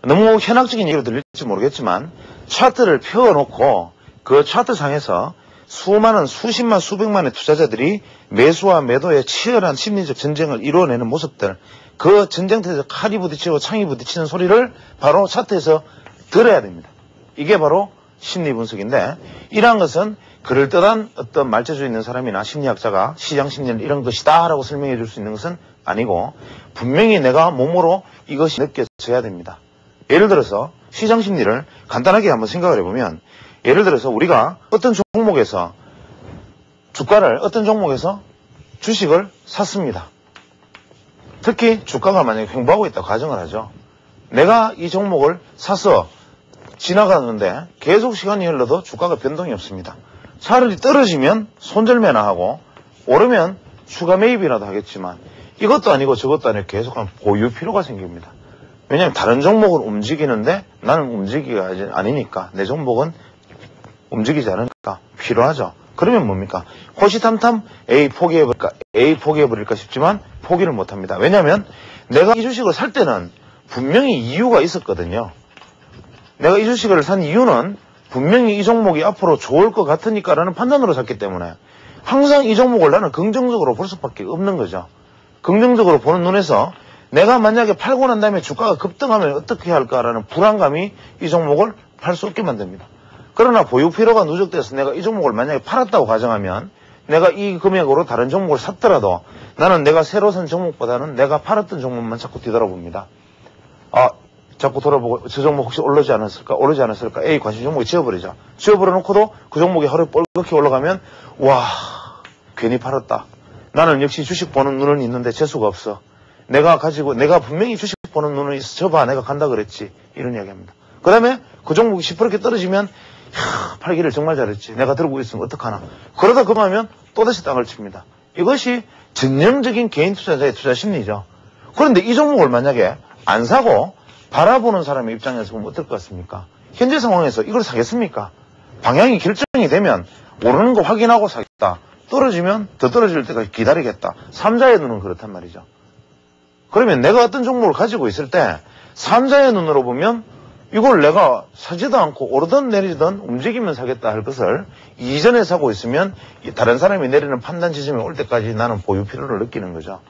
너무 현학적인 얘기로 들릴지 모르겠지만 차트를 펴놓고 그 차트상에서 수많은 수십만 수백만의 투자자들이 매수와 매도의 치열한 심리적 전쟁을 이루어내는 모습들, 그 전쟁터에서 칼이 부딪히고 창이 부딪히는 소리를 바로 차트에서 들어야 됩니다. 이게 바로 심리 분석인데, 이러한 것은 그럴듯한 어떤 말재주 있는 사람이나 심리학자가 시장 심리는 이런 것이다 라고 설명해 줄 수 있는 것은 아니고 분명히 내가 몸으로 이것이 느껴져야 됩니다. 예를 들어서 시장 심리를 간단하게 한번 생각을 해보면, 예를 들어서 우리가 어떤 종목에서 주식을 샀습니다. 특히 주가가 만약에 횡보하고 있다고 가정을 하죠. 내가 이 종목을 사서 지나가는데 계속 시간이 흘러도 주가가 변동이 없습니다. 차라리 떨어지면 손절매나 하고 오르면 추가 매입이라도 하겠지만, 이것도 아니고 저것도 아니고 계속 보유 필요가 생깁니다. 왜냐하면 다른 종목은 움직이는데 나는 움직이기가 아니니까, 내 종목은 움직이지 않으니까 필요하죠. 그러면 뭡니까? 호시탐탐 A 포기해버릴까 싶지만 포기를 못합니다. 왜냐하면 내가 이 주식을 살 때는 분명히 이유가 있었거든요. 내가 이 주식을 산 이유는 분명히 이 종목이 앞으로 좋을 것 같으니까 라는 판단으로 샀기 때문에 항상 이 종목을 나는 긍정적으로 볼 수밖에 없는 거죠. 긍정적으로 보는 눈에서 내가 만약에 팔고 난 다음에 주가가 급등하면 어떻게 할까라는 불안감이 이 종목을 팔 수 없게 만듭니다. 그러나 보유 필요가 누적돼서 내가 이 종목을 만약에 팔았다고 가정하면 내가 이 금액으로 다른 종목을 샀더라도 나는 내가 새로 산 종목보다는 내가 팔았던 종목만 자꾸 뒤돌아봅니다. 자꾸 돌아보고 저 종목 혹시 오르지 않았을까? A 관심 종목이 지워버리자. 지워버려 놓고도 그 종목이 하루에 뻘겋게 올라가면 와, 괜히 팔았다. 나는 역시 주식 보는 눈은 있는데 재수가 없어. 내가 분명히 주식 보는 눈은 있어. 저봐, 내가 간다 그랬지. 이런 이야기 합니다. 그 다음에 그 종목이 시퍼렇게 떨어지면 팔기를 정말 잘했지. 내가 들고 있으면 어떡하나. 그러다 그만하면 또다시 땅을 칩니다. 이것이 전형적인 개인 투자자의 투자 심리죠. 그런데 이 종목을 만약에 안 사고 바라보는 사람의 입장에서 보면 어떨 것 같습니까? 현재 상황에서 이걸 사겠습니까? 방향이 결정이 되면 오르는 거 확인하고 사겠다. 떨어지면 더 떨어질 때까지 기다리겠다. 삼자의 눈은 그렇단 말이죠. 그러면 내가 어떤 종목을 가지고 있을 때 삼자의 눈으로 보면 이걸 내가 사지도 않고 오르든 내리든 움직이면 사겠다 할 것을 이전에 사고 있으면 다른 사람이 내리는 판단 지점에 올 때까지 나는 보유 필요를 느끼는 거죠.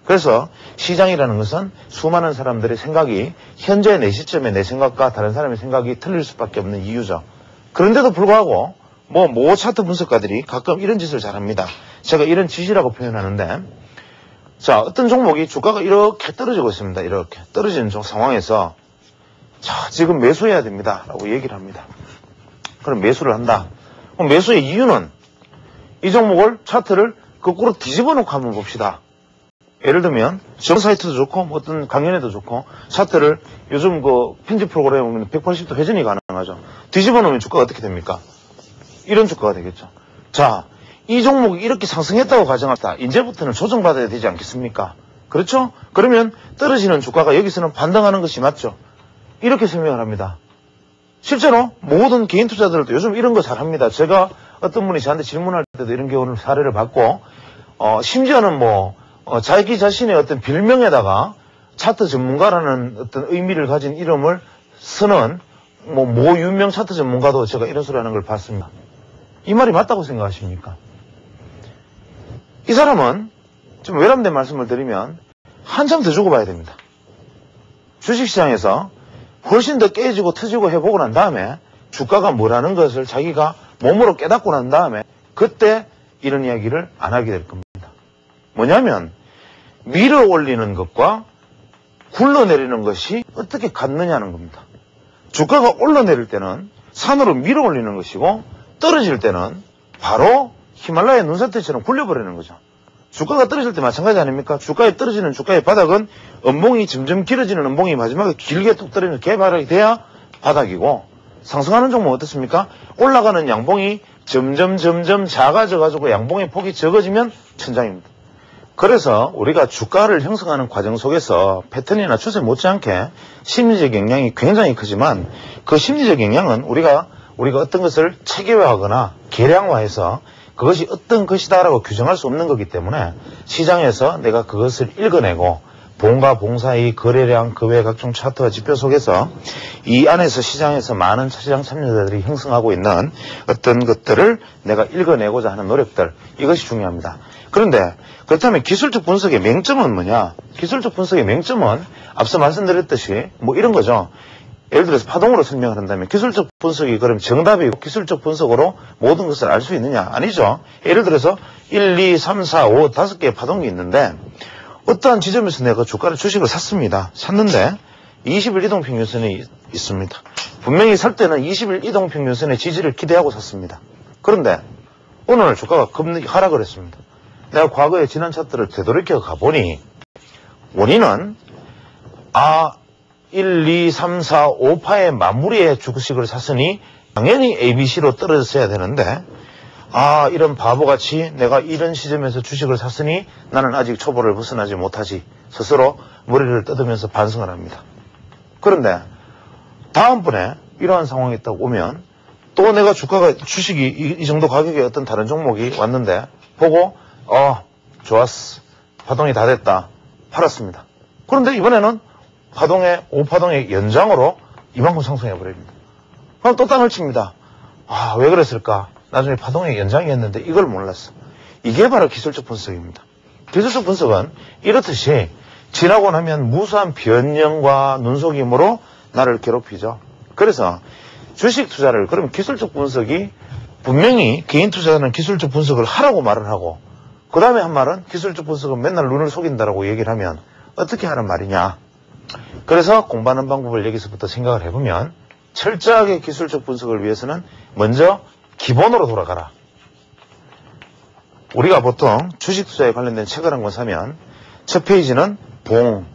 그래서 시장이라는 것은 수많은 사람들의 생각이 현재 내 시점에 내 생각과 다른 사람의 생각이 틀릴 수밖에 없는 이유죠. 그런데도 불구하고 모 차트 분석가들이 가끔 이런 짓을 잘합니다. 제가 이런 짓이라고 표현하는데, 자, 어떤 종목이 주가가 이렇게 떨어지고 있습니다. 이렇게 떨어지는 상황에서 자, 지금 매수해야 됩니다 라고 얘기를 합니다. 그럼 매수를 한다. 그럼 매수의 이유는 이 종목을 차트를 거꾸로 뒤집어 놓고 한번 봅시다. 예를 들면 정 사이트도 좋고 어떤 강연에도 좋고 차트를 요즘 그 편집 프로그램은 180도 회전이 가능하죠. 뒤집어 놓으면 주가가 어떻게 됩니까? 이런 주가가 되겠죠. 자, 이 종목이 이렇게 상승했다고 가정합시다. 이제부터는 조정받아야 되지 않겠습니까? 그렇죠? 그러면 떨어지는 주가가 여기서는 반등하는 것이 맞죠. 이렇게 설명을 합니다. 실제로 모든 개인 투자들도 요즘 이런 거 잘합니다. 제가 어떤 분이 저한테 질문할 때도 이런 경우를 사례를 받고 심지어는 자기 자신의 어떤 별명에다가 차트 전문가라는 어떤 의미를 가진 이름을 쓰는 모 유명 차트 전문가도 제가 이런 소리 하는 걸 봤습니다. 이 말이 맞다고 생각하십니까? 이 사람은 좀 외람된 말씀을 드리면 한참 더 주고 봐야 됩니다. 주식시장에서 훨씬 더 깨지고 터지고 해보고 난 다음에 주가가 뭐라는 것을 자기가 몸으로 깨닫고 난 다음에 그때 이런 이야기를 안 하게 될 겁니다. 뭐냐면 밀어 올리는 것과 굴러내리는 것이 어떻게 같느냐는 겁니다. 주가가 올라내릴 때는 산으로 밀어 올리는 것이고 떨어질 때는 바로 히말라야 눈사태처럼 굴려버리는 거죠. 주가가 떨어질 때 마찬가지 아닙니까? 주가에 떨어지는 주가의 바닥은 음봉이 점점 길어지는 음봉이 마지막에 길게 뚝 떨어지는 개바닥이 돼야 바닥이고, 상승하는 종목은 어떻습니까? 올라가는 양봉이 점점 작아져가지고 양봉의 폭이 적어지면 천장입니다. 그래서 우리가 주가를 형성하는 과정 속에서 패턴이나 추세 못지않게 심리적 영향이 굉장히 크지만 그 심리적 영향은 우리가 어떤 것을 체계화하거나 계량화해서 그것이 어떤 것이다라고 규정할 수 없는 거기 때문에 시장에서 내가 그것을 읽어내고 봉과 봉 사이 거래량, 그 외 각종 차트와 지표 속에서 이 안에서 시장에서 많은 시장 참여자들이 형성하고 있는 어떤 것들을 내가 읽어내고자 하는 노력들, 이것이 중요합니다. 그런데 그렇다면 기술적 분석의 맹점은 뭐냐? 기술적 분석의 맹점은 앞서 말씀드렸듯이 이런 거죠. 예를 들어서 파동으로 설명을 한다면 기술적 분석이 그럼 정답이고 기술적 분석으로 모든 것을 알 수 있느냐? 아니죠. 예를 들어서 1, 2, 3, 4, 5, 5개의 파동이 있는데 어떠한 지점에서 내가 주식을 샀습니다. 샀는데 20일 이동평균선이 있습니다. 분명히 살 때는 20일 이동평균선의 지지를 기대하고 샀습니다. 그런데 오늘 주가가 급락이 하락을 했습니다. 내가 과거에 지난 차트를 되돌이켜 가보니 원인은 1, 2, 3, 4, 5파의 마무리에 주식을 샀으니 당연히 ABC로 떨어졌어야 되는데 이런 바보같이 내가 이런 시점에서 주식을 샀으니 나는 아직 초보를 벗어나지 못하지 스스로 머리를 뜯으면서 반성을 합니다. 그런데 다음번에 이러한 상황이 딱 오면 또 내가 주식이 이 정도 가격의 어떤 다른 종목이 왔는데 보고 좋았어. 파동이 다 됐다. 팔았습니다. 그런데 이번에는 5파동의 연장으로 이만큼 상승해버립니다. 그럼 또 땅을 칩니다. 왜 그랬을까? 나중에 파동의 연장이었는데 이걸 몰랐어. 이게 바로 기술적 분석입니다. 기술적 분석은 이렇듯이 지나고 나면 무수한 변형과 눈속임으로 나를 괴롭히죠. 그래서 주식 투자를 그러면 기술적 분석이 분명히 개인 투자는 기술적 분석을 하라고 말을 하고 그 다음에 한 말은 기술적 분석은 맨날 눈을 속인다라고 얘기를 하면 어떻게 하는 말이냐. 그래서 공부하는 방법을 여기서부터 생각을 해보면 철저하게 기술적 분석을 위해서는 먼저 기본으로 돌아가라. 우리가 보통 주식 투자에 관련된 책을 한 권 사면 첫 페이지는 봉,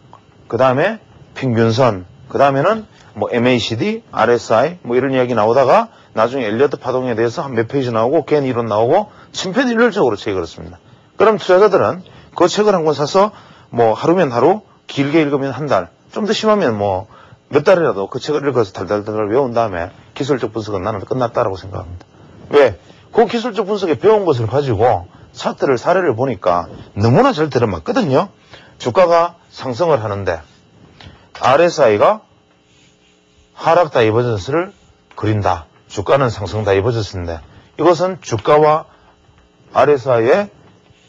그 다음에 평균선, 그 다음에는 MACD, RSI 이런 이야기 나오다가 나중에 엘리어트 파동에 대해서 한 몇 페이지 나오고 겐 이론 나오고 천편일률적으로 책을 읽었습니다. 그럼 투자자들은 그 책을 한 권 사서 하루면 하루, 길게 읽으면 한 달, 좀 더 심하면 몇 달이라도 그 책을 읽어서 달달달 외운 다음에 기술적 분석은 나는 끝났다라고 생각합니다. 왜? 그 기술적 분석에 배운 것을 가지고 차트를 사례를 보니까 너무나 잘 들어맞거든요. 주가가 상승을 하는데 RSI가 하락 다이버전스를 그린다. 주가는 상승 다이버전스인데 이것은 주가와 RSI의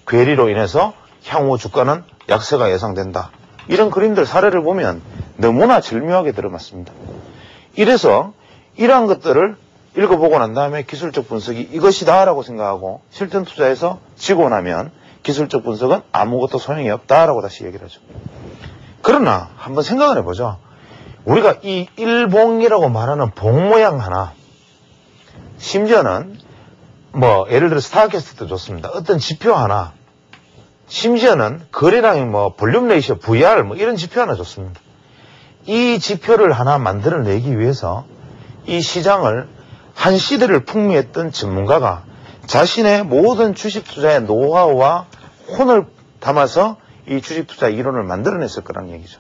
괴리로 인해서 향후 주가는 약세가 예상된다. 이런 그림들 사례를 보면 너무나 절묘하게 들어맞습니다. 이래서 이러한 것들을 읽어보고 난 다음에 기술적 분석이 이것이다 라고 생각하고 실전 투자에서 지고 나면 기술적 분석은 아무것도 소용이 없다라고 다시 얘기를 하죠. 그러나 한번 생각을 해보죠. 우리가 이 일봉이라고 말하는 봉 모양 하나, 심지어는 예를 들어 스타캐스트도 좋습니다. 어떤 지표 하나, 심지어는 거래량이 볼륨 레이시오, VR 이런 지표 하나 좋습니다. 이 지표를 하나 만들어내기 위해서 이 시장을 한 시대를 풍미했던 전문가가 자신의 모든 주식 투자의 노하우와 혼을 담아서 이 주식 투자 이론을 만들어냈을 거라는 얘기죠.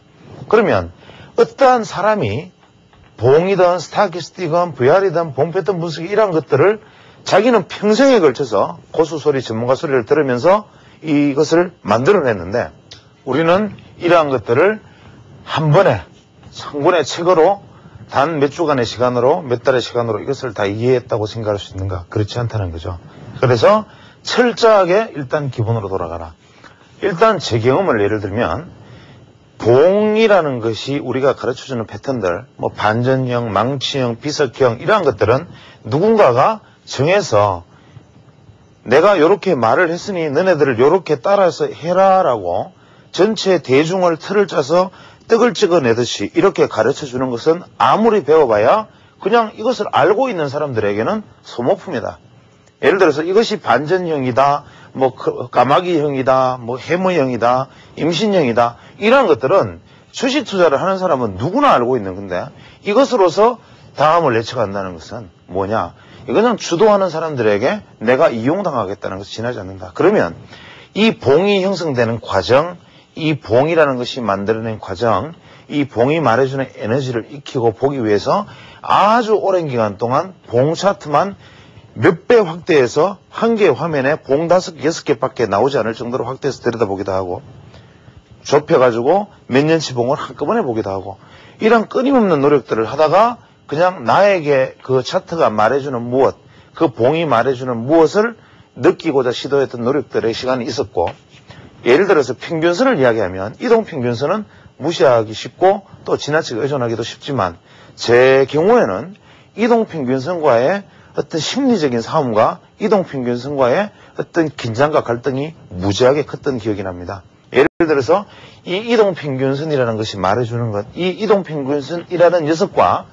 그러면 어떠한 사람이 봉이든 스타캐스틱이든 VR이든 봉 패턴 분석 이런 것들을 자기는 평생에 걸쳐서 고수 소리, 전문가 소리를 들으면서 이것을 만들어냈는데 우리는 이러한 것들을 한 번에 성분의 책으로 단 몇 주간의 시간으로 몇 달의 시간으로 이것을 다 이해했다고 생각할 수 있는가? 그렇지 않다는 거죠. 그래서 철저하게 일단 기본으로 돌아가라. 일단 제 경험을 예를 들면 봉이라는 것이 우리가 가르쳐주는 패턴들 반전형, 망치형, 비석형 이러한 것들은 누군가가 정해서 내가 요렇게 말을 했으니 너네들을 요렇게 따라서 해라라고 전체 대중을 틀을 짜서 떡을 찍어내듯이 이렇게 가르쳐주는 것은 아무리 배워봐야 그냥 이것을 알고 있는 사람들에게는 소모품이다. 예를 들어서 이것이 반전형이다, 까마귀형이다, 해머형이다, 임신형이다 이런 것들은 주식 투자를 하는 사람은 누구나 알고 있는 건데 이것으로서 다음을 예측한다는 것은 뭐냐? 이거는 주도하는 사람들에게 내가 이용당하겠다는 것이 지나지 않는다. 그러면 이 봉이 형성되는 과정, 이 봉이라는 것이 만들어낸 과정, 이 봉이 말해주는 에너지를 익히고 보기 위해서 아주 오랜 기간 동안 봉 차트만 몇 배 확대해서 한 개의 화면에 봉 5, 6개밖에 나오지 않을 정도로 확대해서 들여다보기도 하고 좁혀가지고 몇 년치 봉을 한꺼번에 보기도 하고 이런 끊임없는 노력들을 하다가 그냥 나에게 그 차트가 말해주는 무엇, 그 봉이 말해주는 무엇을 느끼고자 시도했던 노력들의 시간이 있었고 예를 들어서 평균선을 이야기하면 이동평균선은 무시하기 쉽고 또 지나치게 의존하기도 쉽지만 제 경우에는 이동평균선과의 어떤 심리적인 싸움과 이동평균선과의 어떤 긴장과 갈등이 무지하게 컸던 기억이 납니다. 예를 들어서 이 이동평균선이라는 것이 말해주는 것, 이 이동평균선이라는 녀석과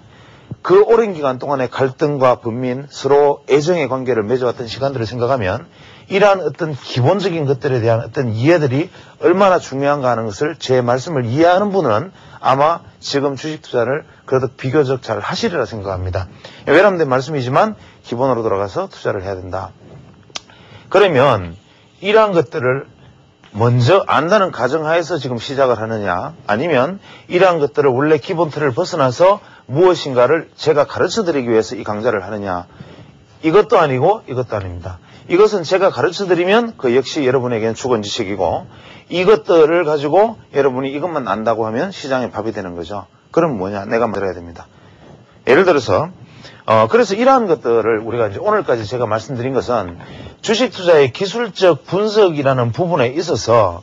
그 오랜 기간 동안의 갈등과 분민, 서로 애정의 관계를 맺어왔던 시간들을 생각하면 이러한 어떤 기본적인 것들에 대한 어떤 이해들이 얼마나 중요한가 하는 것을 제 말씀을 이해하는 분은 아마 지금 주식 투자를 그래도 비교적 잘 하시리라 생각합니다. 외람된 말씀이지만 기본으로 돌아가서 투자를 해야 된다. 그러면 이러한 것들을 먼저 안다는 가정하에서 지금 시작을 하느냐, 아니면 이러한 것들을 원래 기본 틀을 벗어나서 무엇인가를 제가 가르쳐드리기 위해서 이 강좌를 하느냐, 이것도 아니고 이것도 아닙니다. 이것은 제가 가르쳐드리면 그 역시 여러분에게는 죽은 지식이고, 이것들을 가지고 여러분이 이것만 안다고 하면 시장의 밥이 되는 거죠. 그럼 뭐냐, 내가 만들어야 됩니다. 예를 들어서 그래서 이러한 것들을 우리가 이제 오늘까지 제가 말씀드린 것은 주식 투자의 기술적 분석이라는 부분에 있어서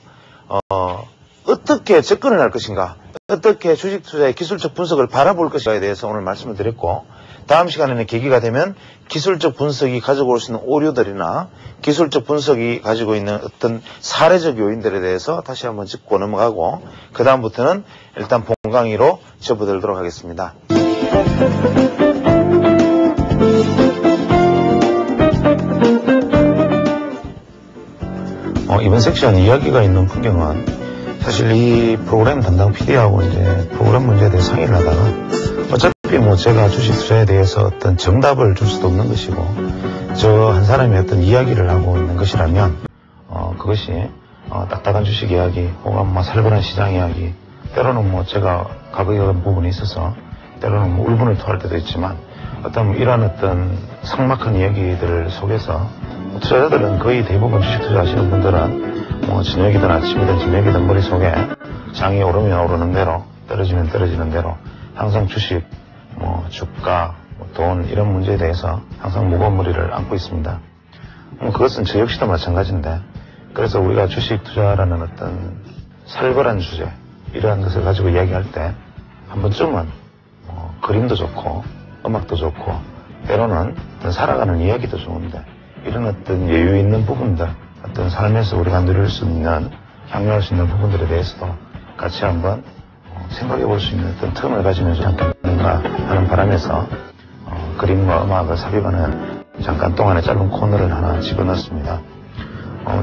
어떻게 접근을 할 것인가, 어떻게 주식 투자의 기술적 분석을 바라볼 것인가에 대해서 오늘 말씀을 드렸고, 다음 시간에는 계기가 되면 기술적 분석이 가지고 올 수 있는 오류들이나 기술적 분석이 가지고 있는 어떤 사례적 요인들에 대해서 다시 한번 짚고 넘어가고, 그 다음부터는 일단 본 강의로 접어들도록 하겠습니다. 이번 섹션 이야기가 있는 풍경은 사실 이 프로그램 담당 PD하고 이제 프로그램 문제에 대해 상의를 하다가 어차피 뭐 제가 주식 투자에 대해서 어떤 정답을 줄 수도 없는 것이고 저 한 사람이 어떤 이야기를 하고 있는 것이라면 그것이 딱딱한 주식 이야기 혹은 뭐 살벌한 시장 이야기, 때로는 뭐 제가 가격한 부분이 있어서 때로는 뭐 울분을 토할 때도 있지만 어떤 이러한 어떤 삭막한 이야기들 속에서 투자자들은 거의 대부분 주식 투자하시는 분들은 뭐 저녁이든 아침이든 저녁이든 머릿속에 장이 오르면 오르는 대로 떨어지면 떨어지는 대로 항상 주식, 뭐 주가, 뭐 돈 이런 문제에 대해서 항상 무거운 무리를 안고 있습니다. 그것은 저 역시도 마찬가지인데, 그래서 우리가 주식 투자라는 어떤 살벌한 주제 이러한 것을 가지고 이야기할 때 한 번쯤은 그림도 좋고 음악도 좋고 때로는 어떤 살아가는 이야기도 좋은데 이런 어떤 여유 있는 부분들, 어떤 삶에서 우리가 누릴 수 있는, 향유할 수 있는 부분들에 대해서도 같이 한번 생각해 볼 수 있는 어떤 틈을 가지면서 않겠는가 하는 바람에서 그림과 음악을 삽입하는 잠깐 동안의 짧은 코너를 하나 집어넣었습니다.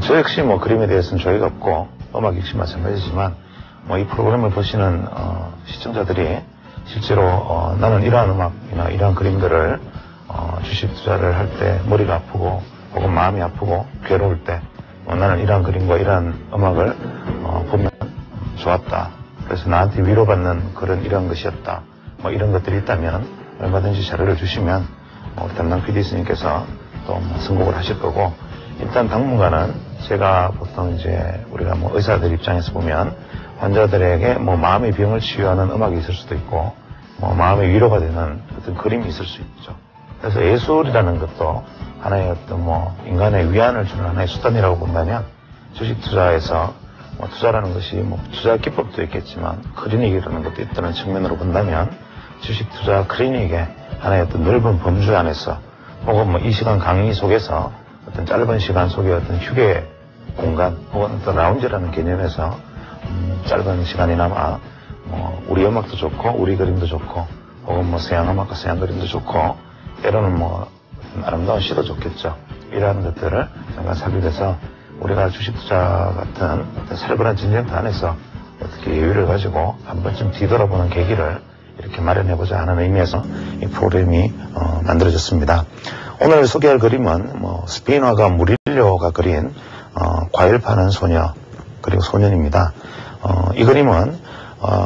저 역시 뭐 그림에 대해서는 저희가 없고 음악 역시 마찬가지지만 이 프로그램을 보시는 시청자들이 실제로 나는 이러한 음악이나 이러한 그림들을 주식 투자를 할 때 머리가 아프고 혹은 마음이 아프고 괴로울 때 나는 이러한 그림과 이러한 음악을 보면 좋았다. 그래서 나한테 위로받는 그런 이러한 것이었다. 뭐 이런 것들이 있다면 얼마든지 자료를 주시면 우리 담당 PD 스님께서 또 선곡을 하실 거고, 일단 당분간은 제가 보통 이제 우리가 뭐 의사들 입장에서 보면 환자들에게 뭐 마음의 병을 치유하는 음악이 있을 수도 있고 뭐 마음의 위로가 되는 어떤 그림이 있을 수 있죠. 그래서 예술이라는 것도 하나의 어떤 뭐 인간의 위안을 주는 하나의 수단이라고 본다면 주식 투자에서 뭐 투자라는 것이 뭐 투자 기법도 있겠지만 클리닉이라는 것도 있다는 측면으로 본다면 주식 투자 클리닉의 하나의 어떤 넓은 범주 안에서 혹은 뭐 이 시간 강의 속에서 어떤 짧은 시간 속에 어떤 휴게 공간 혹은 어떤 라운지라는 개념에서 짧은 시간이나마 우리 음악도 좋고 우리 그림도 좋고 혹은 뭐 서양 음악과 서양 그림도 좋고 때로는 뭐 아름다운 시도 좋겠죠. 이러한 것들을 잠깐 삽입해서 우리가 주식 투자 같은 어떤 살벌한 전쟁터 안에서 어떻게 여유를 가지고 한 번쯤 뒤돌아보는 계기를 이렇게 마련해보자 하는 의미에서 이 프로그램이 만들어졌습니다. 오늘 소개할 그림은 스페인 화가 무릴료가 그린 과일 파는 소녀 그리고 소년입니다. 이 그림은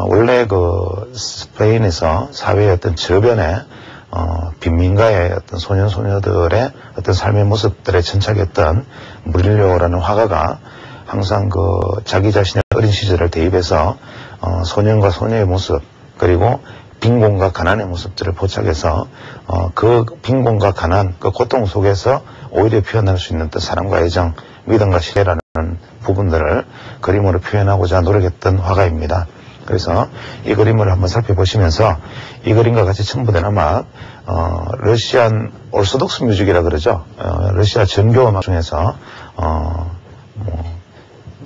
원래 그 스페인에서 사회의 어떤 저변에 빈민가의 어떤 소년 소녀들의 어떤 삶의 모습들에 천착했던 무릴료라는 화가가 항상 그 자기 자신의 어린 시절을 대입해서 소년과 소녀의 모습 그리고 빈곤과 가난의 모습들을 포착해서 그 빈곤과 가난, 그 고통 속에서 오히려 표현할 수 있는 어떤 사랑과 애정, 믿음과 신뢰라는 부분들을 그림으로 표현하고자 노력했던 화가입니다. 그래서 이 그림을 한번 살펴보시면서 이 그림과 같이 첨부된 음악, 러시안 orthodox music이라 그러죠. 러시아 전교 음악 중에서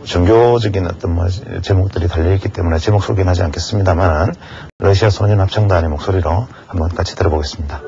종교적인 어떤 제목들이 달려있기 때문에 제목 소개는 하지 않겠습니다만 러시아 소년 합창단의 목소리로 한번 같이 들어보겠습니다.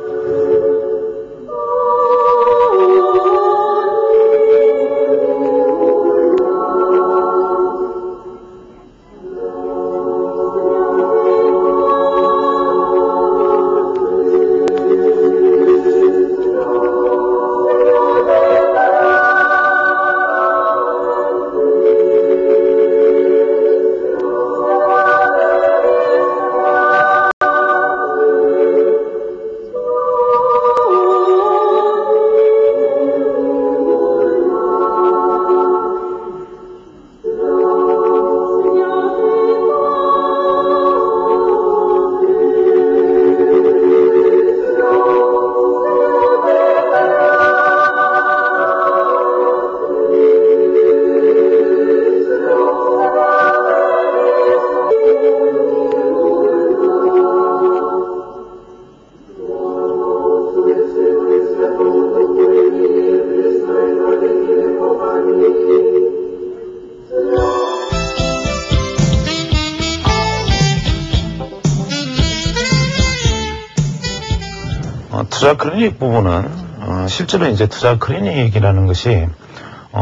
투자 클리닉 부분은 실제로 이제 투자 클리닉이라는 것이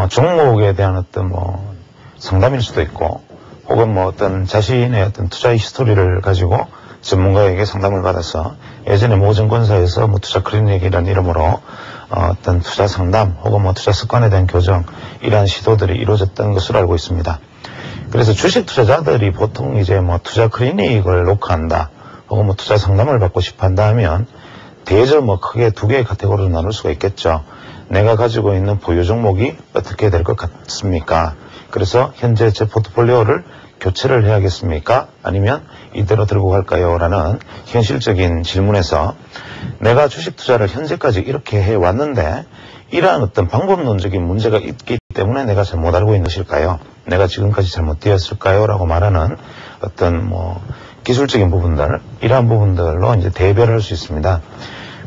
종목에 대한 어떤 상담일 수도 있고 혹은 어떤 자신의 어떤 투자의 히스토리를 가지고 전문가에게 상담을 받아서 예전에 모 증권사에서 투자 클리닉이라는 이름으로 어떤 투자 상담 혹은 투자 습관에 대한 교정 이러한 시도들이 이루어졌던 것으로 알고 있습니다. 그래서 주식 투자자들이 보통 이제 투자 클리닉을 녹화한다 혹은 투자 상담을 받고 싶어 한다 하면 대저 크게 두 개의 카테고리로 나눌 수가 있겠죠. 내가 가지고 있는 보유 종목이 어떻게 될 것 같습니까? 그래서 현재 제 포트폴리오를 교체를 해야겠습니까? 아니면 이대로 들고 갈까요? 라는 현실적인 질문에서 내가 주식 투자를 현재까지 이렇게 해왔는데 이러한 어떤 방법론적인 문제가 있기 때문에 내가 잘 못 알고 있는 것일까요? 내가 지금까지 잘못되었을까요? 라고 말하는 어떤 기술적인 부분들, 이러한 부분들로 이제 대별할 수 있습니다.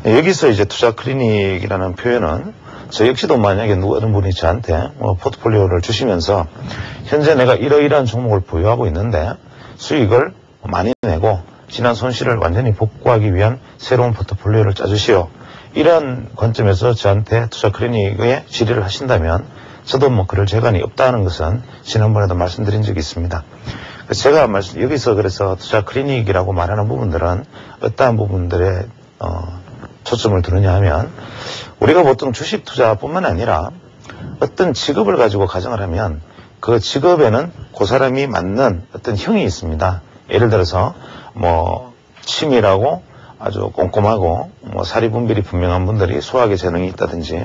여기서 이제 투자 클리닉이라는 표현은 저 역시도 만약에 어떤 분이 저한테 포트폴리오를 주시면서 현재 내가 이러이러한 종목을 보유하고 있는데 수익을 많이 내고 지난 손실을 완전히 복구하기 위한 새로운 포트폴리오를 짜주시오. 이러한 관점에서 저한테 투자 클리닉에 질의를 하신다면 저도 그럴 재간이 없다는 것은 지난번에도 말씀드린 적이 있습니다. 제가 여기서 그래서 투자 클리닉이라고 말하는 부분들은 어떠한 부분들에 초점을 두느냐 하면 우리가 보통 주식 투자뿐만 아니라 어떤 직업을 가지고 가정을 하면 그 직업에는 그 사람이 맞는 어떤 형이 있습니다. 예를 들어서 치밀하고 아주 꼼꼼하고 사리분별이 분명한 분들이 수학에 재능이 있다든지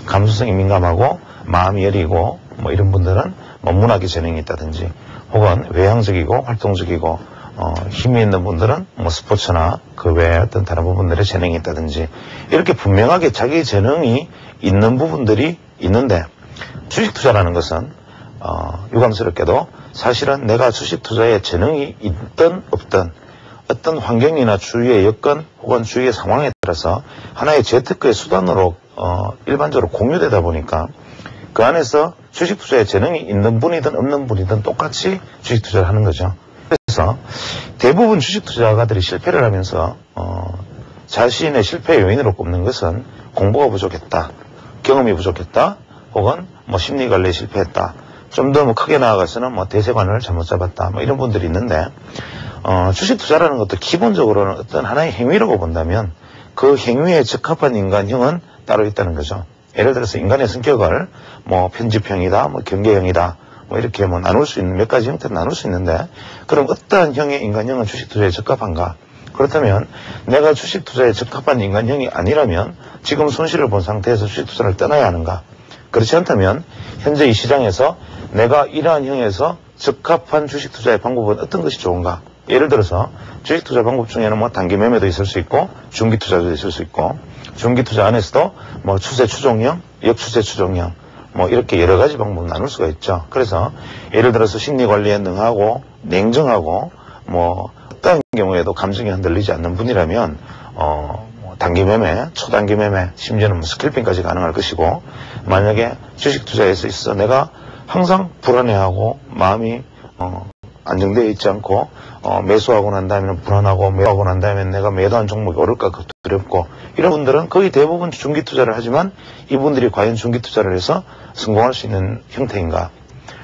감수성이 민감하고 마음이 여리고 이런 분들은 문학에 재능이 있다든지 혹은 외향적이고 활동적이고 힘이 있는 분들은 스포츠나 그 외에 어떤 다른 부분들에 재능이 있다든지 이렇게 분명하게 자기 재능이 있는 부분들이 있는데 주식 투자라는 것은 유감스럽게도 사실은 내가 주식 투자에 재능이 있든 없든 어떤 환경이나 주위의 여건 혹은 주위의 상황에 따라서 하나의 재테크의 수단으로 일반적으로 공유되다 보니까 그 안에서 주식 투자에 재능이 있는 분이든 없는 분이든 똑같이 주식 투자를 하는 거죠. 그래서 대부분 주식 투자가들이 실패를 하면서 자신의 실패 요인으로 꼽는 것은 공부가 부족했다, 경험이 부족했다, 혹은 심리 관리에 실패했다. 좀 더 크게 나아가서는 대세관을 잘못 잡았다. 이런 분들이 있는데 주식 투자라는 것도 기본적으로는 어떤 하나의 행위라고 본다면 그 행위에 적합한 인간형은 따로 있다는 거죠. 예를 들어서 인간의 성격을 편집형이다, 경계형이다, 이렇게 나눌 수 있는 몇 가지 형태로 나눌 수 있는데 그럼 어떠한 형의 인간형은 주식 투자에 적합한가? 그렇다면 내가 주식 투자에 적합한 인간형이 아니라면 지금 손실을 본 상태에서 주식 투자를 떠나야 하는가? 그렇지 않다면 현재 이 시장에서 내가 이러한 형에서 적합한 주식 투자의 방법은 어떤 것이 좋은가? 예를 들어서 주식 투자 방법 중에는 단기 매매도 있을 수 있고 중기 투자도 있을 수 있고 중기 투자 안에서도 추세 추종형, 역추세 추종형 이렇게 여러 가지 방법을 나눌 수가 있죠. 그래서 예를 들어서 심리 관리에 능하고 냉정하고 어떤 경우에도 감정이 흔들리지 않는 분이라면 단기 매매, 초단기 매매, 심지어는 스캘핑까지 가능할 것이고 만약에 주식 투자에서 있어 내가 항상 불안해하고 마음이 안정되어 있지 않고 매수하고 난 다음에는 불안하고 매수하고 난 다음에 내가 매도한 종목이 오를까 두렵고 이런 분들은 거의 대부분 중기 투자를 하지만 이분들이 과연 중기 투자를 해서 성공할 수 있는 형태인가?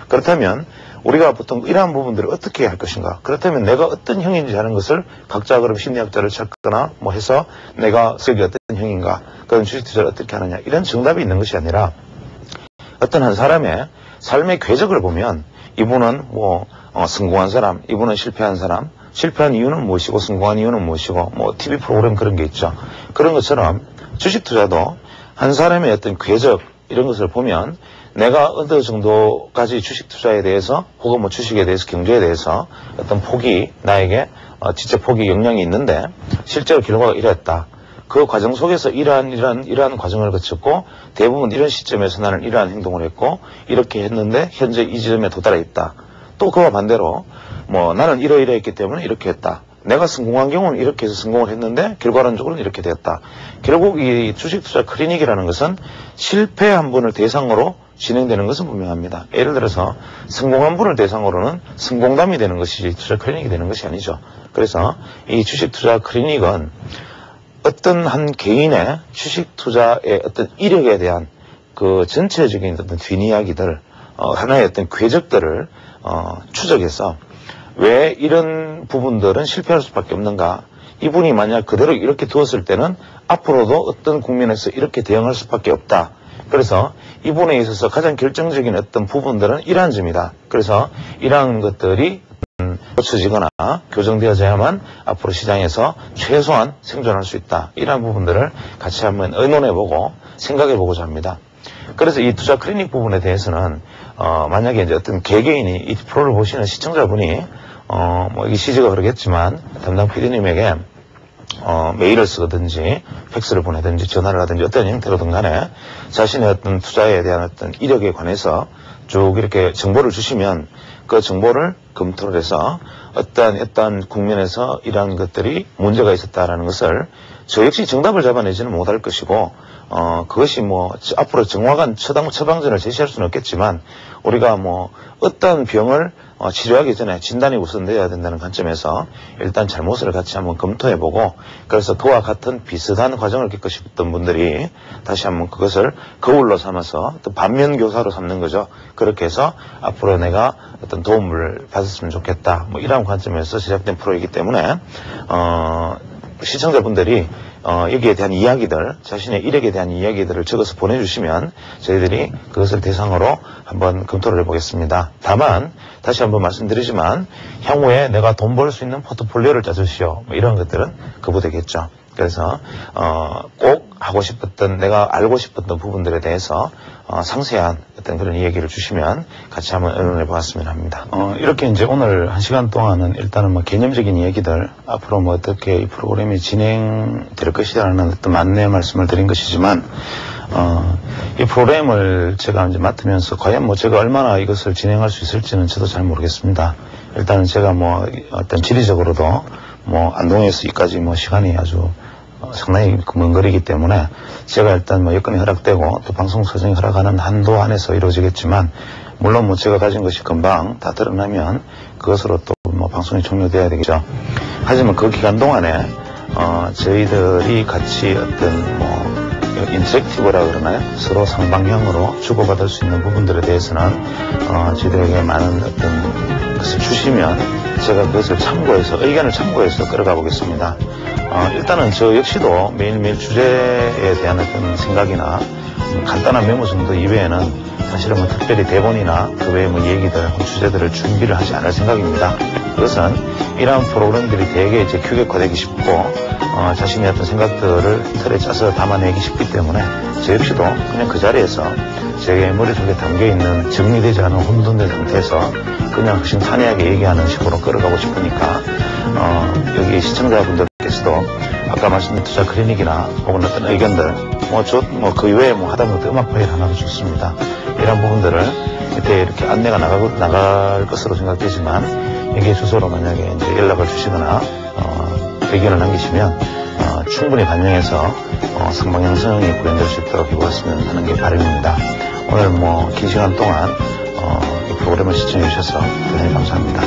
그렇다면 우리가 보통 이러한 부분들을 어떻게 할 것인가? 그렇다면 내가 어떤 형인지 하는 것을 각자 그럼 심리학자를 찾거나 뭐 해서 내가 성격이 어떤 형인가? 그런 주식 투자를 어떻게 하느냐? 이런 정답이 있는 것이 아니라 어떤 한 사람의 삶의 궤적을 보면 이분은 뭐 성공한 사람, 이분은 실패한 사람, 실패한 이유는 무엇이고 성공한 이유는 무엇이고 뭐 TV 프로그램 그런 게 있죠. 그런 것처럼 주식 투자도 한 사람의 어떤 궤적 이런 것을 보면 내가 어느 정도까지 주식 투자에 대해서 혹은 뭐 주식에 대해서 경제에 대해서 어떤 폭이 나에게 지적 폭이 영향이 있는데 실제로 결과가 이랬다. 그 과정 속에서 이러한 과정을 거쳤고 대부분 이런 시점에서 나는 이러한 행동을 했고 이렇게 했는데 현재 이 지점에 도달해 있다. 또 그와 반대로 뭐 나는 이러이러했기 때문에 이렇게 했다. 내가 성공한 경우는 이렇게 해서 성공을 했는데 결과론적으로는 이렇게 되었다. 결국 이 주식투자 클리닉이라는 것은 실패한 분을 대상으로 진행되는 것은 분명합니다. 예를 들어서 성공한 분을 대상으로는 성공담이 되는 것이지 투자 클리닉이 되는 것이 아니죠. 그래서 이 주식투자 클리닉은 어떤 한 개인의 주식투자의 어떤 이력에 대한 그 전체적인 어떤 뒷이야기들, 하나의 어떤 궤적들을 추적해서 왜 이런 부분들은 실패할 수밖에 없는가? 이분이 만약 그대로 이렇게 두었을 때는 앞으로도 어떤 국면에서 이렇게 대응할 수밖에 없다. 그래서 이분에 있어서 가장 결정적인 어떤 부분들은 이러한 점이다. 그래서 이러한 것들이 고쳐지거나 교정되어져야만 앞으로 시장에서 최소한 생존할 수 있다. 이러한 부분들을 같이 한번 의논해보고 생각해보고자 합니다. 그래서 이 투자 클리닉 부분에 대해서는 만약에 이제 어떤 개개인이 이 프로를 보시는 시청자분이 뭐 이게 CG가 그러겠지만 담당 PD님에게 메일을 쓰든지 팩스를 보내든지 전화를 하든지 어떤 형태로든 간에 자신의 어떤 투자에 대한 어떤 이력에 관해서 쭉 이렇게 정보를 주시면 그 정보를 검토를 해서 어떤 국면에서 이러한 것들이 문제가 있었다라는 것을 저 역시 정답을 잡아내지는 못할 것이고 그것이 뭐 앞으로 정확한 처방전을 제시할 수는 없겠지만 우리가 뭐 어떤 병을 치료하기 전에 진단이 우선돼야 된다는 관점에서 일단 잘못을 같이 한번 검토해보고 그래서 그와 같은 비슷한 과정을 겪으셨던 분들이 다시 한번 그것을 거울로 삼아서 또 반면교사로 삼는 거죠. 그렇게 해서 앞으로 내가 어떤 도움을 받았으면 좋겠다. 뭐 이런 관점에서 시작된 프로이기 때문에 시청자분들이 여기에 대한 이야기들, 자신의 일액에 대한 이야기들을 적어서 보내주시면 저희들이 그것을 대상으로 한번 검토를 해보겠습니다. 다만 다시 한번 말씀드리지만 향후에 내가 돈 벌 수 있는 포트폴리오를 짜주시오. 뭐 이런 것들은 거부되겠죠. 그래서 꼭 하고 싶었던 내가 알고 싶었던 부분들에 대해서 상세한 어떤 그런 이야기를 주시면 같이 한번 의논해 보았으면 합니다. 이렇게 이제 오늘 1시간 동안은 일단은 뭐 개념적인 얘기들 앞으로 뭐 어떻게 이 프로그램이 진행될 것이라는 어떤 안내 말씀을 드린 것이지만 이 프로그램을 제가 이제 맡으면서 과연 뭐 제가 얼마나 이것을 진행할 수 있을지는 저도 잘 모르겠습니다. 일단은 제가 뭐 어떤 지리적으로도 뭐 안동에서 여기까지 뭐 시간이 아주 상당히 먼 거리이기 때문에 제가 일단 뭐 여건이 허락되고 또 방송 사정이 허락하는 한도 안에서 이루어지겠지만 물론 뭐 제가 가진 것이 금방 다 드러나면 그것으로 또 뭐 방송이 종료돼야 되겠죠. 하지만 그 기간 동안에 저희들이 같이 어떤 뭐 인터랙티브라 그러나요? 서로 상방향으로 주고받을 수 있는 부분들에 대해서는 저희들에게 많은 어떤 것을 주시면 제가 그것을 참고해서 의견을 참고해서 끌어가 보겠습니다. 일단은 저 역시도 매일매일 주제에 대한 어떤 생각이나 간단한 메모 정도 이외에는 사실은 뭐 특별히 대본이나 그 외의 뭐 얘기들, 주제들을 준비를 하지 않을 생각입니다. 그것은 이러한 프로그램들이 되게 이제 규격화되기 쉽고 자신의 어떤 생각들을 틀에 짜서 담아내기 쉽기 때문에 저 역시도 그냥 그 자리에서 제 머릿속에 담겨있는 정리되지 않은 혼돈된 상태에서 그냥 허심탄회하게 얘기하는 식으로 끌어가고 싶으니까 여기 시청자분들께서도 아까 말씀드린 투자 클리닉이나 혹은 어떤 의견들 뭐 그 이외에 뭐 하다못해 음악 파일 하나도 좋습니다. 이런 부분들을 이렇게 안내가 나갈 것으로 생각되지만 여기에 주소로 만약에 이제 연락을 주시거나 의견을 남기시면 충분히 반영해서 상방 형성이 구현될 수 있도록 해보았으면 하는 게 바람입니다. 오늘 뭐 긴 시간 동안 이 프로그램을 시청해 주셔서 대단히 감사합니다.